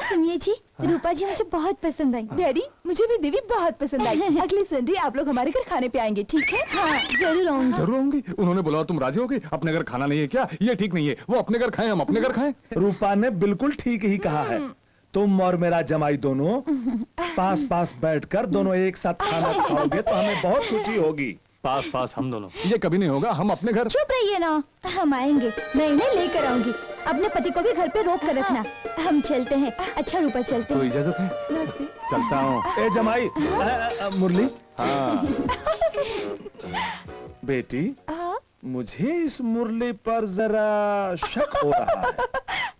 सुनिए जी, रूपा जी मुझे बहुत पसंद आई। डैडी, मुझे भी देवी बहुत पसंद आई। अगले संडे आप लोग हमारे घर खाने पे आएंगे, ठीक है? हाँ, जरूर आऊंगी। जरूर आऊंगी। उन्होंने बोला और तुम राजी हो गई? अपने घर खाना नहीं है क्या? ये ठीक नहीं है। वो अपने घर खाएं, हम अपने घर खाएं। रूपा ने बिल्कुल ठीक ही कहा है। तुम और मेरा जमाई दोनों पास पास बैठकर दोनों एक साथ खाना खाओगे तो हमें बहुत खुशी होगी। पास पास हम दोनों? ये कभी नहीं होगा, हम अपने घर। चुप रहिए ना, हम आएंगे, मैं इन्हें लेकर आऊंगी। अपने पति को भी घर पे रोक कर रखना। हम चलते हैं। अच्छा रूपा, चलते तो हैं। इजाजत है? चलता हूँ। ए जमाई, मुरली। हाँ बेटी, मुझे इस मुरली पर जरा शक हो रहा है।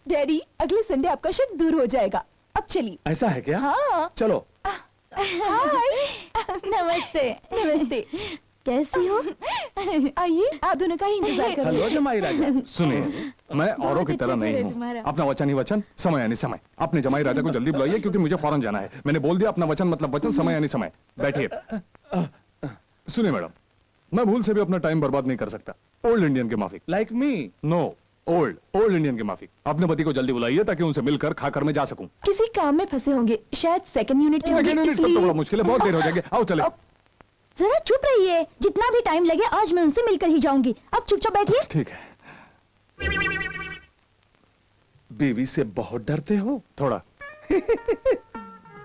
डैडी, अगले संडे आपका शक दूर हो जाएगा। अब चलिए। ऐसा है क्या? हाँ। चलो। हाय, नमस्ते। नमस्ते, कैसी हो? आइए, आप दोनों का ही इंतजार कर रहे हेलो जमाई राजा। सुनिए, मैं औरों की तरह नहीं हूँ। अपना वचन ही वचन, समय यानी समय। अपने जमाई राजा को जल्दी बुलाइए क्योंकि मुझे फौरन जाना है। मैंने बोल दिया, अपना वचन मतलब वचन, समय यानी समय। बैठिए। सुनिए मैडम, मैं भूल से भी अपना टाइम बर्बाद नहीं कर सकता। ओल्ड इंडियन के माफिक। Like me? No, old Indian के माफिक। अपने पति को जल्दी बुलाइए ताकि उनसे मिलकर खाकर मैं जा सकूं। किसी काम में फंसे होंगे, शायद सेकंड यूनिट के होंगे, इसलिए तो बड़ा मुश्किल है, बहुत देर हो जाएगी। आओ चले। जरा चुप रहिए, जितना भी टाइम लगे आज मैं उनसे मिलकर ही जाऊंगी। अब चुपचाप बैठिए। ठीक है। बीवी से बहुत डरते हो? थोड़ा।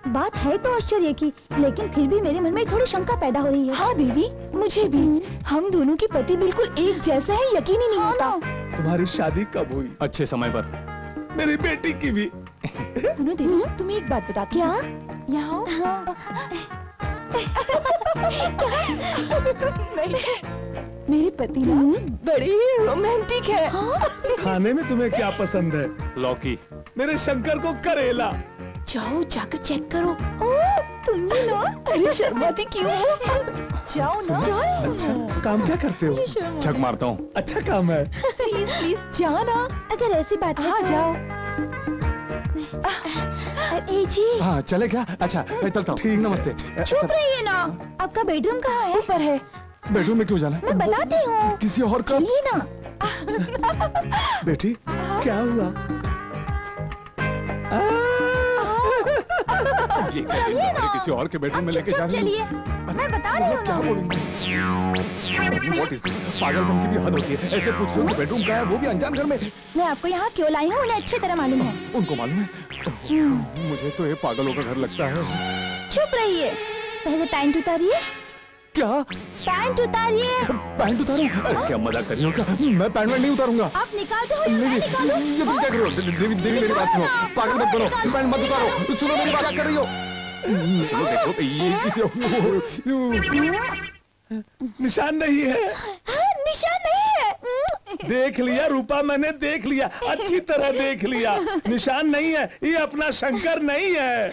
बात है तो आश्चर्य की, लेकिन फिर भी मेरे मन में थोड़ी शंका पैदा हो रही है। हाँ देवी, मुझे भी। हम दोनों के पति बिल्कुल एक जैसे हैं, यकीन ही नहीं होता। तुम्हारी शादी कब हुई? अच्छे समय पर। मेरी बेटी की भी। सुनो देवी, तुम्हें एक बात बताती हूँ। यहाँ मेरे पति ना बड़े ही रोमांटिक है। खाने में तुम्हें क्या पसंद है? लौकी। मेरे शंकर को करेला। जाओ, जाकर चेक करो। तुम भी ना? अरे शर्माती क्यों हो? जाओ ना। अच्छा, काम क्या करते हो? छक मारता हूँ। अच्छा काम है। प्लीज प्लीज जाओ ना। अगर ऐसी बात है। हाँ जाओ। ए जी। हाँ चले क्या? अच्छा चलता हूँ। ठीक, नमस्ते। चुप रहिए ना, आपका बेडरूम कहाँ है? ऊपर है। बेडरूम में क्यों जाना? मैं बताती हूँ। किसी और का? चलिए ना। बेटी, क्या हुआ? चलिए ना। किसी और के बेडरूम में लेके जा रही चलिए, मैं बता रही हूँ क्या बोलूंगी? What is this? पागलपन की भी हद होती है। ऐसे पूछ रहे हो बेडरूम कहाँ है, वो भी अनजान घर में। मैं आपको यहाँ क्यों लाई हूँ उन्हें अच्छी तरह मालूम है। उनको मालूम है? मुझे तो ये पागलों का घर लगता है। चुप रहिए, पहले पैंट उतारिए। क्या? पैंट उतारिए। पैंट उतारूं? अरे क्या मजाक कर रही हो क्या? मैं पैंट नहीं उतारूंगा। आप निकाल दो या मैं निकालूं? ये तुम क्या कर रही हो? देवी मेरी बात सुनो, पागल मत बनो, पैंट मत उतारो। सुनो मेरी बात, क्या कर रही हो? चलो देखो, ये किसी निशान नहीं है। निशान नहीं है। देख लिया रूपा, मैंने देख लिया, अच्छी तरह देख लिया। निशान नहीं है, ये अपना शंकर नहीं है।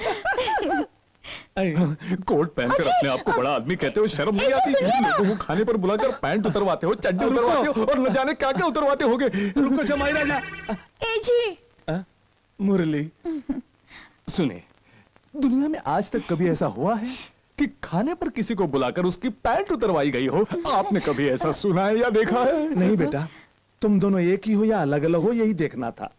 कोट पहनकर अपने आप को बड़ा आदमी कहते हो, शर्म नहीं आती? लोगों को खाने पर बुलाकर पैंट उतरवाते हो, चड्डी उतरवाते हो और न जाने क्या क्या उतरवाते होगे। रुको जमाई राजा। ए जी। मुरली, सुने, दुनिया में आज तक कभी ऐसा हुआ है कि खाने पर किसी को बुलाकर उसकी पैंट उतरवाई गई हो? आपने कभी ऐसा सुना है या देखा है? नहीं बेटा, तुम दोनों एक ही हो या अलग अलग हो, यही देखना था।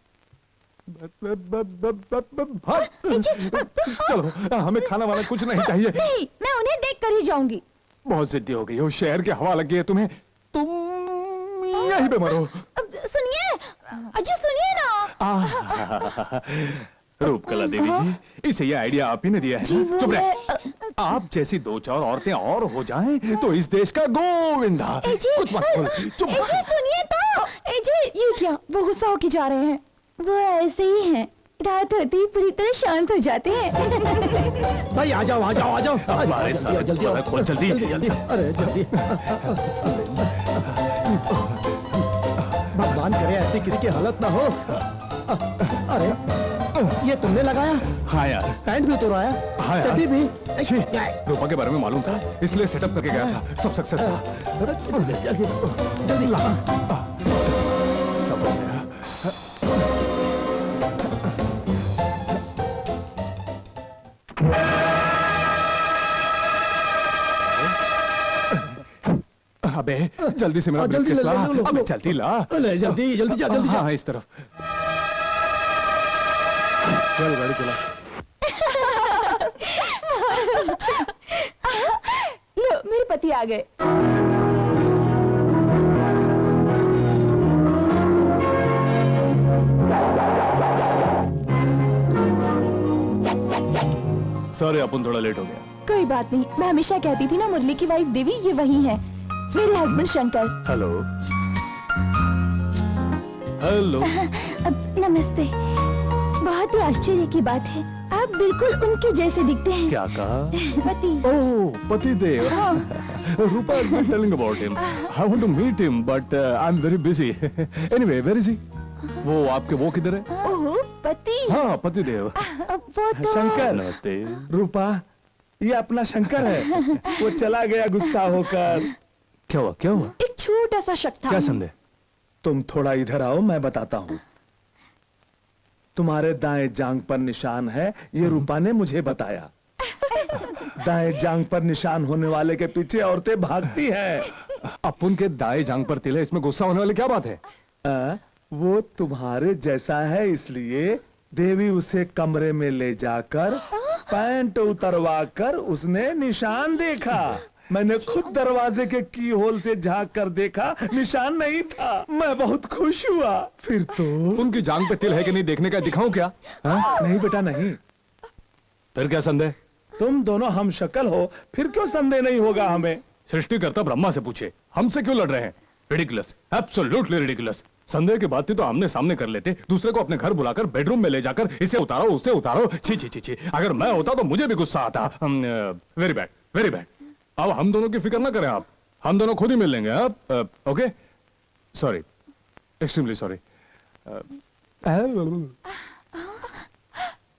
चलो, हमें खाना वाला कुछ नहीं चाहिए। नहीं, मैं उन्हें देख कर ही जाऊंगी। बहुत जिद्दी हो गई हो, शहर की हवा लग गई है तुम्हें। तुम यहीं पे मरो। सुनिए, अजी सुनिए ना। रूपकला देवी जी, इसे ये आइडिया आप ही ने दिया है ना? चुप रहे। आप जैसी दो चार औरतें और हो जाएं तो इस देश का गोविंदा। कुछ मत बोल, चुप। जी सुनिए तो। जी ये क्या? वो गुस्सा होके जा रहे हैं। वो ऐसे ही हैं, रात होती ही पूरी तरह शांत हो जाते हैं। भाई आ जाओ आ जाओ आ जाओ। हमारे साथ जल्दी खोल, जल्दी। अरे जल्दी। भगवान करे ऐसी किसी की हालत ना हो। अरे ये तुमने लगाया? हाँ यार। पैंट भी उतरवाया? हाँ यार। चड्डी भी? छी, रूपा के बारे में मालूम था, इसलिए सेटअप करके गया था। सब सक्सेस था। जल्दी ला। सब हो गया। अबे जल्दी से मेरा जल्दी ब्रीफकेस ला। लो। अबे जल्दी ला। जल्दी जा। हाँ इस तरफ। चल गाड़ी चला। लो मेरे पति आ गए। सॉरी अपन थोड़ा लेट हो गया। कोई बात नहीं, मैं हमेशा कहती थी ना मुरली की वाइफ देवी ये वही है, मेरे हस्बैंड शंकर। हेलो। हेलो। नमस्ते। बहुत ही आश्चर्य की बात है, आप बिल्कुल उनके जैसे दिखते हैं। क्या कहा? पति। ओह पतिदेव। रूपा has been telling about him. I want to meet him, but I'm very busy. Anyway, where is he? वो आपके वो किधर है? ओह पति। हाँ पतिदेव। वो तो शंकर। नमस्ते। रूपा, ये अपना शंकर है। वो चला गया गुस्सा होकर। क्या हुआ? एक छोटा सा शक था। क्या संदेह? तुम थोड़ा इधर आओ, मैं बताता हूँ। तुम्हारे दाएं जांग पर निशान है, ये रूपा ने मुझे बताया। दाएं जांग पर निशान होने वाले के पीछे औरतें भागती हैं। अपन के दाएं जांग पर तिल है, इसमें गुस्सा होने वाली क्या बात है? वो तुम्हारे जैसा है, इसलिए देवी उसे कमरे में ले जाकर पैंट उतरवा कर उसने निशान देखा। मैंने खुद दरवाजे के की होल से झांक कर देखा, निशान नहीं था। मैं बहुत खुश हुआ। फिर तो उनकी जांग पे तिल है कि नहीं देखने का दिखाऊं क्या? नहीं बेटा नहीं। फिर क्या संदेह? तुम दोनों हम शक्ल हो, फिर क्यों संदेह नहीं होगा हमें? सृष्टिकर्ता ब्रह्मा से पूछे, हमसे क्यों लड़ रहे हैं? Ridiculous, absolutely ridiculous. संदेह की बात थी तो आमने सामने कर लेते, दूसरे को अपने घर बुलाकर बेडरूम में ले जाकर इसे उतारो उसे उतारो। छी छी छी छी। अगर मैं होता तो मुझे भी गुस्सा आता। Very bad, very bad. अब हम दोनों की फिक्र ना करें आप, हम दोनों खुद ही मिल लेंगे। आप ओके? Sorry, extremely sorry.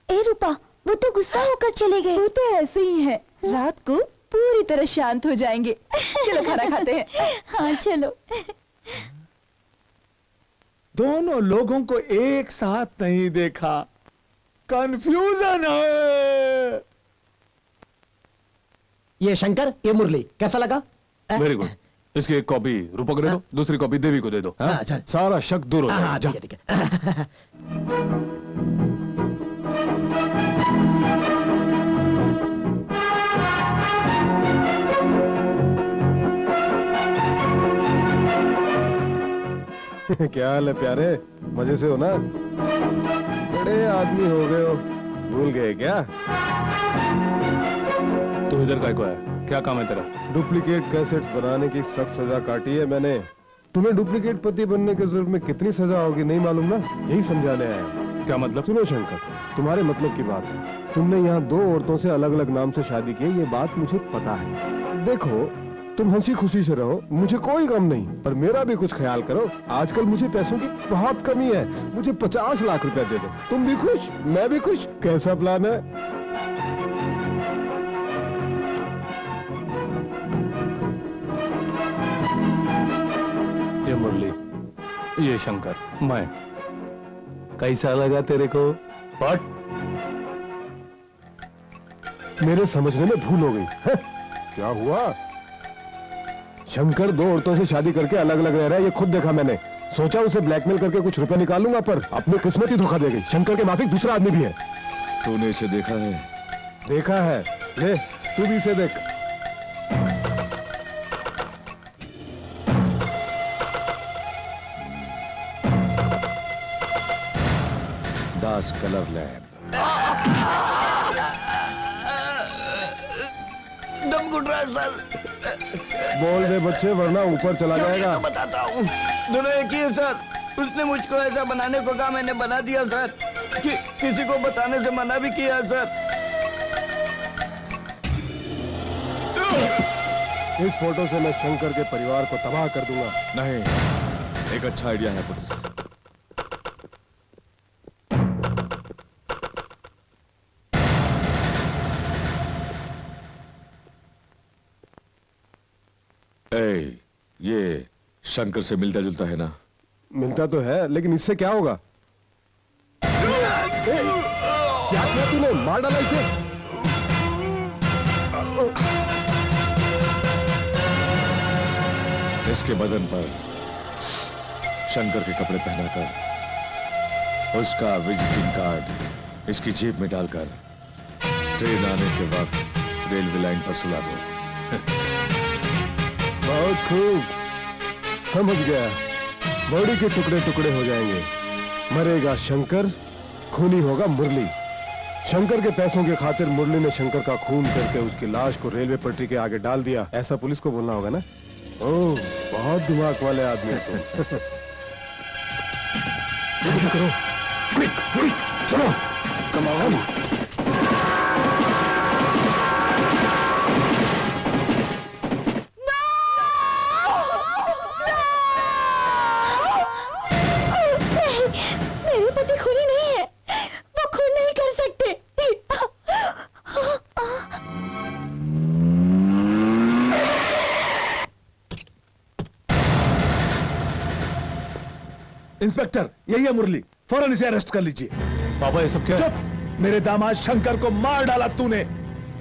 ए रूपा, वो तो गुस्सा होकर चले गए। वो तो ऐसे ही है, रात को पूरी तरह शांत हो जाएंगे। चलो खाना खाते हैं। हाँ चलो। दोनों लोगों को एक साथ नहीं देखा, कंफ्यूजन है। ये शंकर, ये मुरली, कैसा लगा? Very good. इसकी एक कॉपी रूपा को दे दो, दूसरी कॉपी देवी को दे दो। सारा शक दूर हो जाएगा। जा। ठीक है। क्या हाल है प्यारे, मजे से हो ना? बड़े आदमी हो गए हो, भूल गए क्या? तू इधर काय को है? क्या काम है तेरा? डुप्लीकेट कैसेट्स बनाने की सख्त सजा काटी है मैंने। तुम्हें डुप्लीकेट पति बनने के जुर्म में कितनी सजा होगी नहीं मालूम ना, यही समझाने आया। क्या मतलब? सुनो शंकर, तुम्हारे मतलब की बात है। तुमने यहाँ दो औरतों से अलग अलग नाम से शादी की, ये बात मुझे पता है। देखो, तुम हंसी खुशी से रहो, मुझे कोई गम नहीं, पर मेरा भी कुछ ख्याल करो। आजकल मुझे पैसों की बहुत कमी है, मुझे 50 लाख रुपए दे दो। तुम भी खुश, मैं भी खुश। कैसा प्लान है? ये मुरली, ये शंकर, मैं। कैसा लगा तेरे को? बट मेरे समझने में भूल हो गई है? क्या हुआ? शंकर दो औरतों से शादी करके अलग अलग रह रहा है, ये खुद देखा मैंने। सोचा उसे ब्लैकमेल करके कुछ रुपए निकालूंगा, पर अपनी किस्मत ही धोखा दे गई। शंकर के माफिक दूसरा आदमी भी है। तूने इसे देखा है? देखा है। ले, तू भी इसे देख। दास कलर लैब। दम घुट रहा है सर। बोल दे बच्चे, वरना ऊपर चला जाएगा। तो बताता हूँ, दोनों एक ही है सर। उसने मुझको ऐसा बनाने को कहा, मैंने बना दिया सर। किसी को बताने से मना भी किया सर। इस फोटो से मैं शंकर के परिवार को तबाह कर दूंगा। नहीं, एक अच्छा आइडिया है पुलिस। शंकर से मिलता जुलता है ना? मिलता तो है, लेकिन इससे क्या होगा? क्या किया तूने? मार डाला इसे। इसके बदन पर शंकर के कपड़े पहनाकर, उसका विजिटिंग कार्ड इसकी जेब में डालकर ट्रेन आने के वक्त रेलवे लाइन पर सुला दो। बहुत खूब, समझ गया। बॉडी के टुकड़े टुकड़े हो जाएंगे। मरेगा शंकर, खूनी होगा मुरली। शंकर के पैसों के खातिर मुरली ने शंकर का खून करके उसकी लाश को रेलवे पटरी के आगे डाल दिया, ऐसा पुलिस को बोलना होगा ना? ओह, बहुत दिमाग वाले आदमी हो तुम। करो, चलो, कमाओ। मेरे पति खूनी नहीं है, वो खून नहीं कर सकते। इंस्पेक्टर, यही है मुरली, फौरन इसे अरेस्ट कर लीजिए। पापा ये सब क्या? चुप! मेरे दामाद शंकर को मार डाला तूने,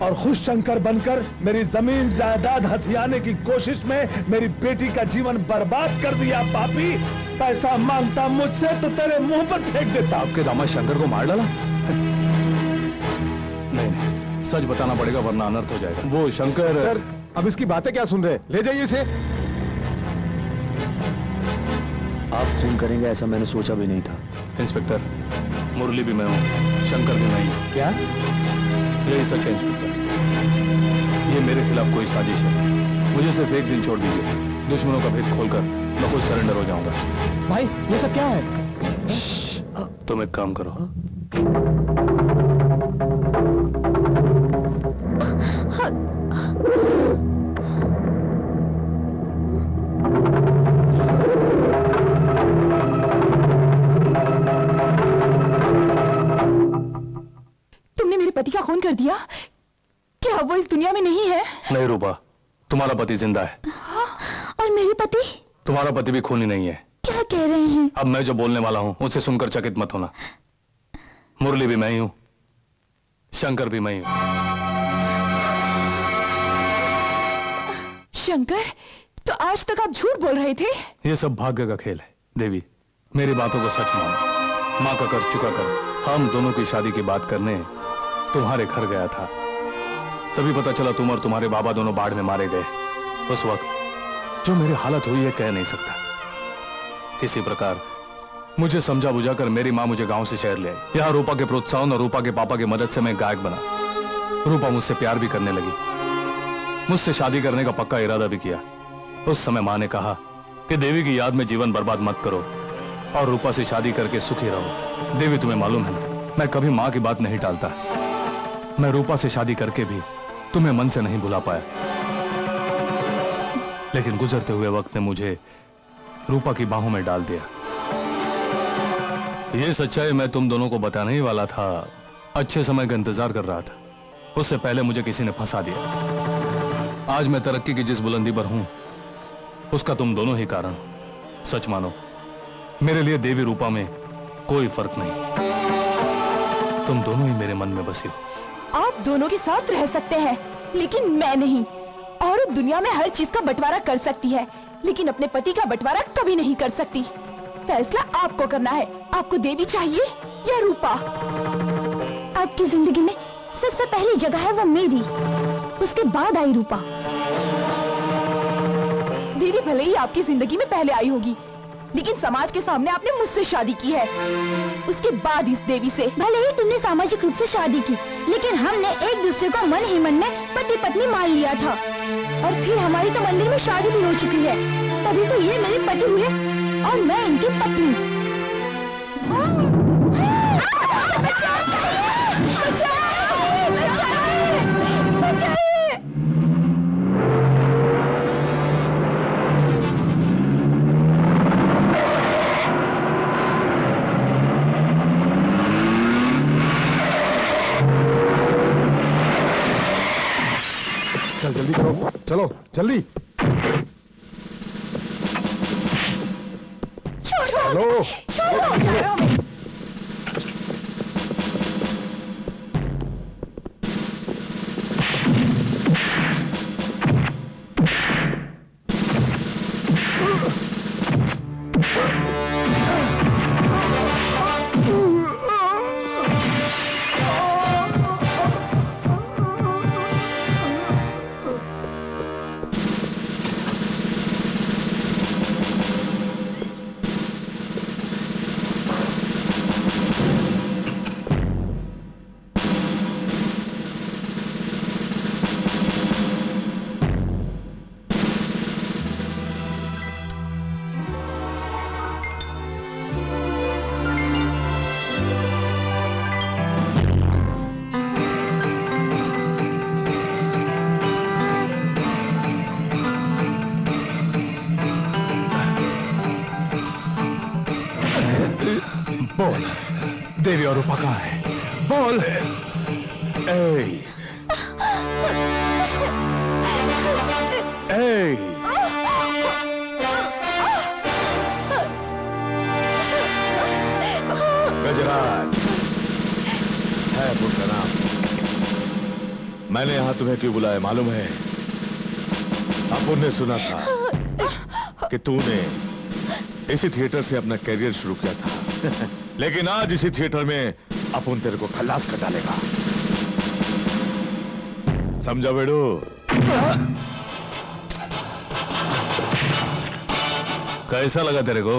और खुश शंकर बनकर मेरी जमीन जायदाद हथियाने की कोशिश में मेरी बेटी का जीवन बर्बाद कर दिया। पापी, पैसा मांगता मुझसे तो तेरे मुंह पर फेंक देता। आपके दामाद शंकर को मार डाला? नहीं, सच बताना पड़ेगा वरना अनर्थ हो जाएगा। वो शंकर। अब इसकी बातें क्या सुन रहे? ले जाइए इसे। आप खून करेंगे ऐसा मैंने सोचा भी नहीं था। इंस्पेक्टर, मुरली भी मैं हूँ, शंकर भी मैं हूँ। क्या? यही सच है इंस्पेक्टर। ये मेरे खिलाफ कोई साजिश है। मुझे सिर्फ एक दिन छोड़ दीजिए, दुश्मनों का भेद खोलकर मैं खुद सरेंडर हो जाऊंगा। भाई ये सब क्या है? तुम एक काम करो, तुमने मेरे पति का खून कर दिया? क्या वो इस दुनिया में नहीं है? नहीं रूपा, तुम्हारा पति जिंदा है। और मेरे पति? तुम्हारा पति भी खूनी नहीं है। क्या कह रहे हैं? अब मैं जो बोलने वाला हूं उसे सुनकर चकित मत होना। मुरली भी मैं ही हूं, शंकर भी मैं ही हूं। शंकर, तो आज तक आप झूठ बोल रहे थे? ये सब भाग्य का खेल है देवी, मेरी बातों को सच मानो। माँ का कर्ज चुका कर हम दोनों की शादी की बात करने तुम्हारे घर गया था, तभी पता चला तुम और तुम्हारे बाबा दोनों बाढ़ में मारे गए। उस वक्त जो मेरी हालत हुई है कह नहीं सकता। किसी प्रकार मुझे समझा बुझाकर मेरी माँ मुझे गांव से शहर ले आई। यहाँ रूपा के प्रोत्साहन और रूपा के पापा की मदद से मैं गायक बना। रूपा मुझसे प्यार भी करने लगी, मुझसे शादी करने का पक्का इरादा भी किया। उस समय माँ ने कहा कि देवी की याद में जीवन बर्बाद मत करो और रूपा से शादी करके सुखी रहो। देवी तुम्हें मालूम है मैं कभी माँ की बात नहीं टालता। मैं रूपा से शादी करके भी तुम्हें मन से नहीं भुला पाया, लेकिन गुजरते हुए वक्त ने मुझे रूपा की बाहों में डाल दिया। ये सच्चाई मैं तुम दोनों को बताने ही वाला था। अच्छे समय का इंतजार कर रहा था, उससे पहले मुझे किसी ने फंसा दिया। आज मैं तरक्की की जिस बुलंदी पर हूं उसका तुम दोनों ही कारण। सच मानो मेरे लिए देवी रूपा में कोई फर्क नहीं, तुम दोनों ही मेरे मन में बसी हो। आप दोनों के साथ रह सकते हैं, लेकिन मैं नहीं। औरत दुनिया में हर चीज का बंटवारा कर सकती है, लेकिन अपने पति का बंटवारा कभी नहीं कर सकती। फैसला आपको करना है, आपको देवी चाहिए या रूपा। आपकी जिंदगी में सबसे पहली जगह है वो मेरी, उसके बाद आई रूपा। देवी भले ही आपकी जिंदगी में पहले आई होगी, लेकिन समाज के सामने आपने मुझसे शादी की है, उसके बाद इस देवी से। भले ही तुमने सामाजिक रूप से शादी की, लेकिन हमने एक दूसरे को मन ही मन में पति पत्नी मान लिया था। और फिर हमारी तो मंदिर में शादी भी हो चुकी है, तभी तो ये मेरे पति हुए और मैं इनकी पत्नी। चल जल्दी करो, चलो जल्दी। हेलो छोड़ो बोल, देवी और रूपा कहाँ है? बोल। ए, गजराज है पुत्र का नाम। मैंने यहां तुम्हें क्यों बुलाया मालूम है? अपुन ने सुना था कि तूने इसी थिएटर से अपना करियर शुरू किया था लेकिन आज इसी थिएटर में अपुन तेरे को खल्लास कर डालेगा। समझा बेड़ू? कैसा लगा तेरे को?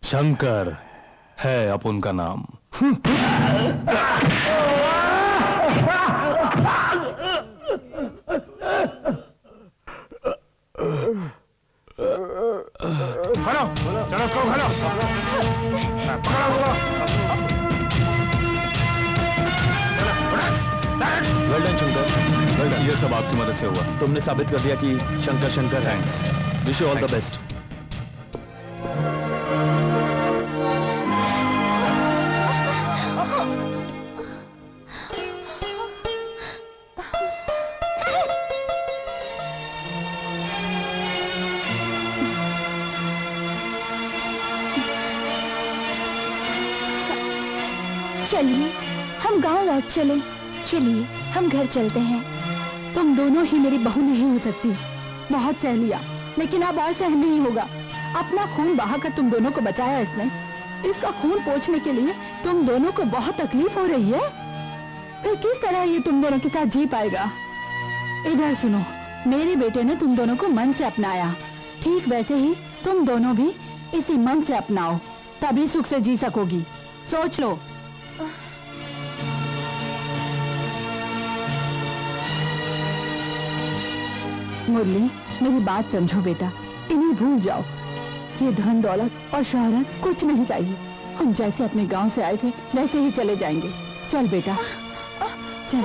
शंकर है अपन का नाम। खड़ो, चलो उसको खड़ो। पकड़ो उसको। Well done Shankar, well done. ये सब आपकी मदद से हुआ। तुमने साबित कर दिया कि शंकर शंकर है। Wish you all the best. चलिए हम गांव लौट चले। चलिए हम घर चलते हैं। तुम दोनों ही मेरी बहू नहीं हो सकती। बहुत सह लिया, लेकिन अब और सहन नहीं होगा। अपना खून बहाकर तुम दोनों को बचाया इसने। इसका खून पोंछने के लिए तुम दोनों को बहुत तकलीफ हो रही है। फिर किस तरह ये तुम दोनों के साथ जी पाएगा? इधर सुनो, मेरे बेटे ने तुम दोनों को मन से अपनाया, ठीक वैसे ही तुम दोनों भी इसी मन से अपनाओ, तभी सुख से जी सकोगी। सोच लो। मुरली, मेरी बात समझो बेटा, इन्हें भूल जाओ। ये धन दौलत और शोहरत कुछ नहीं चाहिए। हम जैसे अपने गांव से आए थे वैसे ही चले जाएंगे। चल बेटा, चल।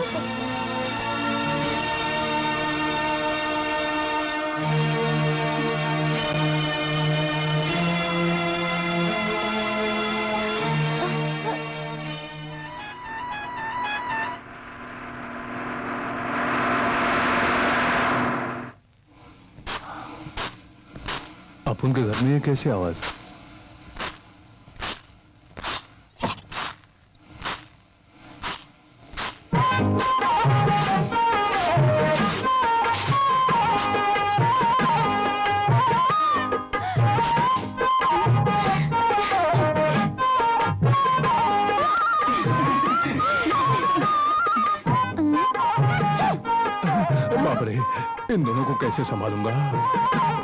अपन के घर में ये कैसी आवाज? बाप रे, इन दोनों को कैसे संभालूंगा?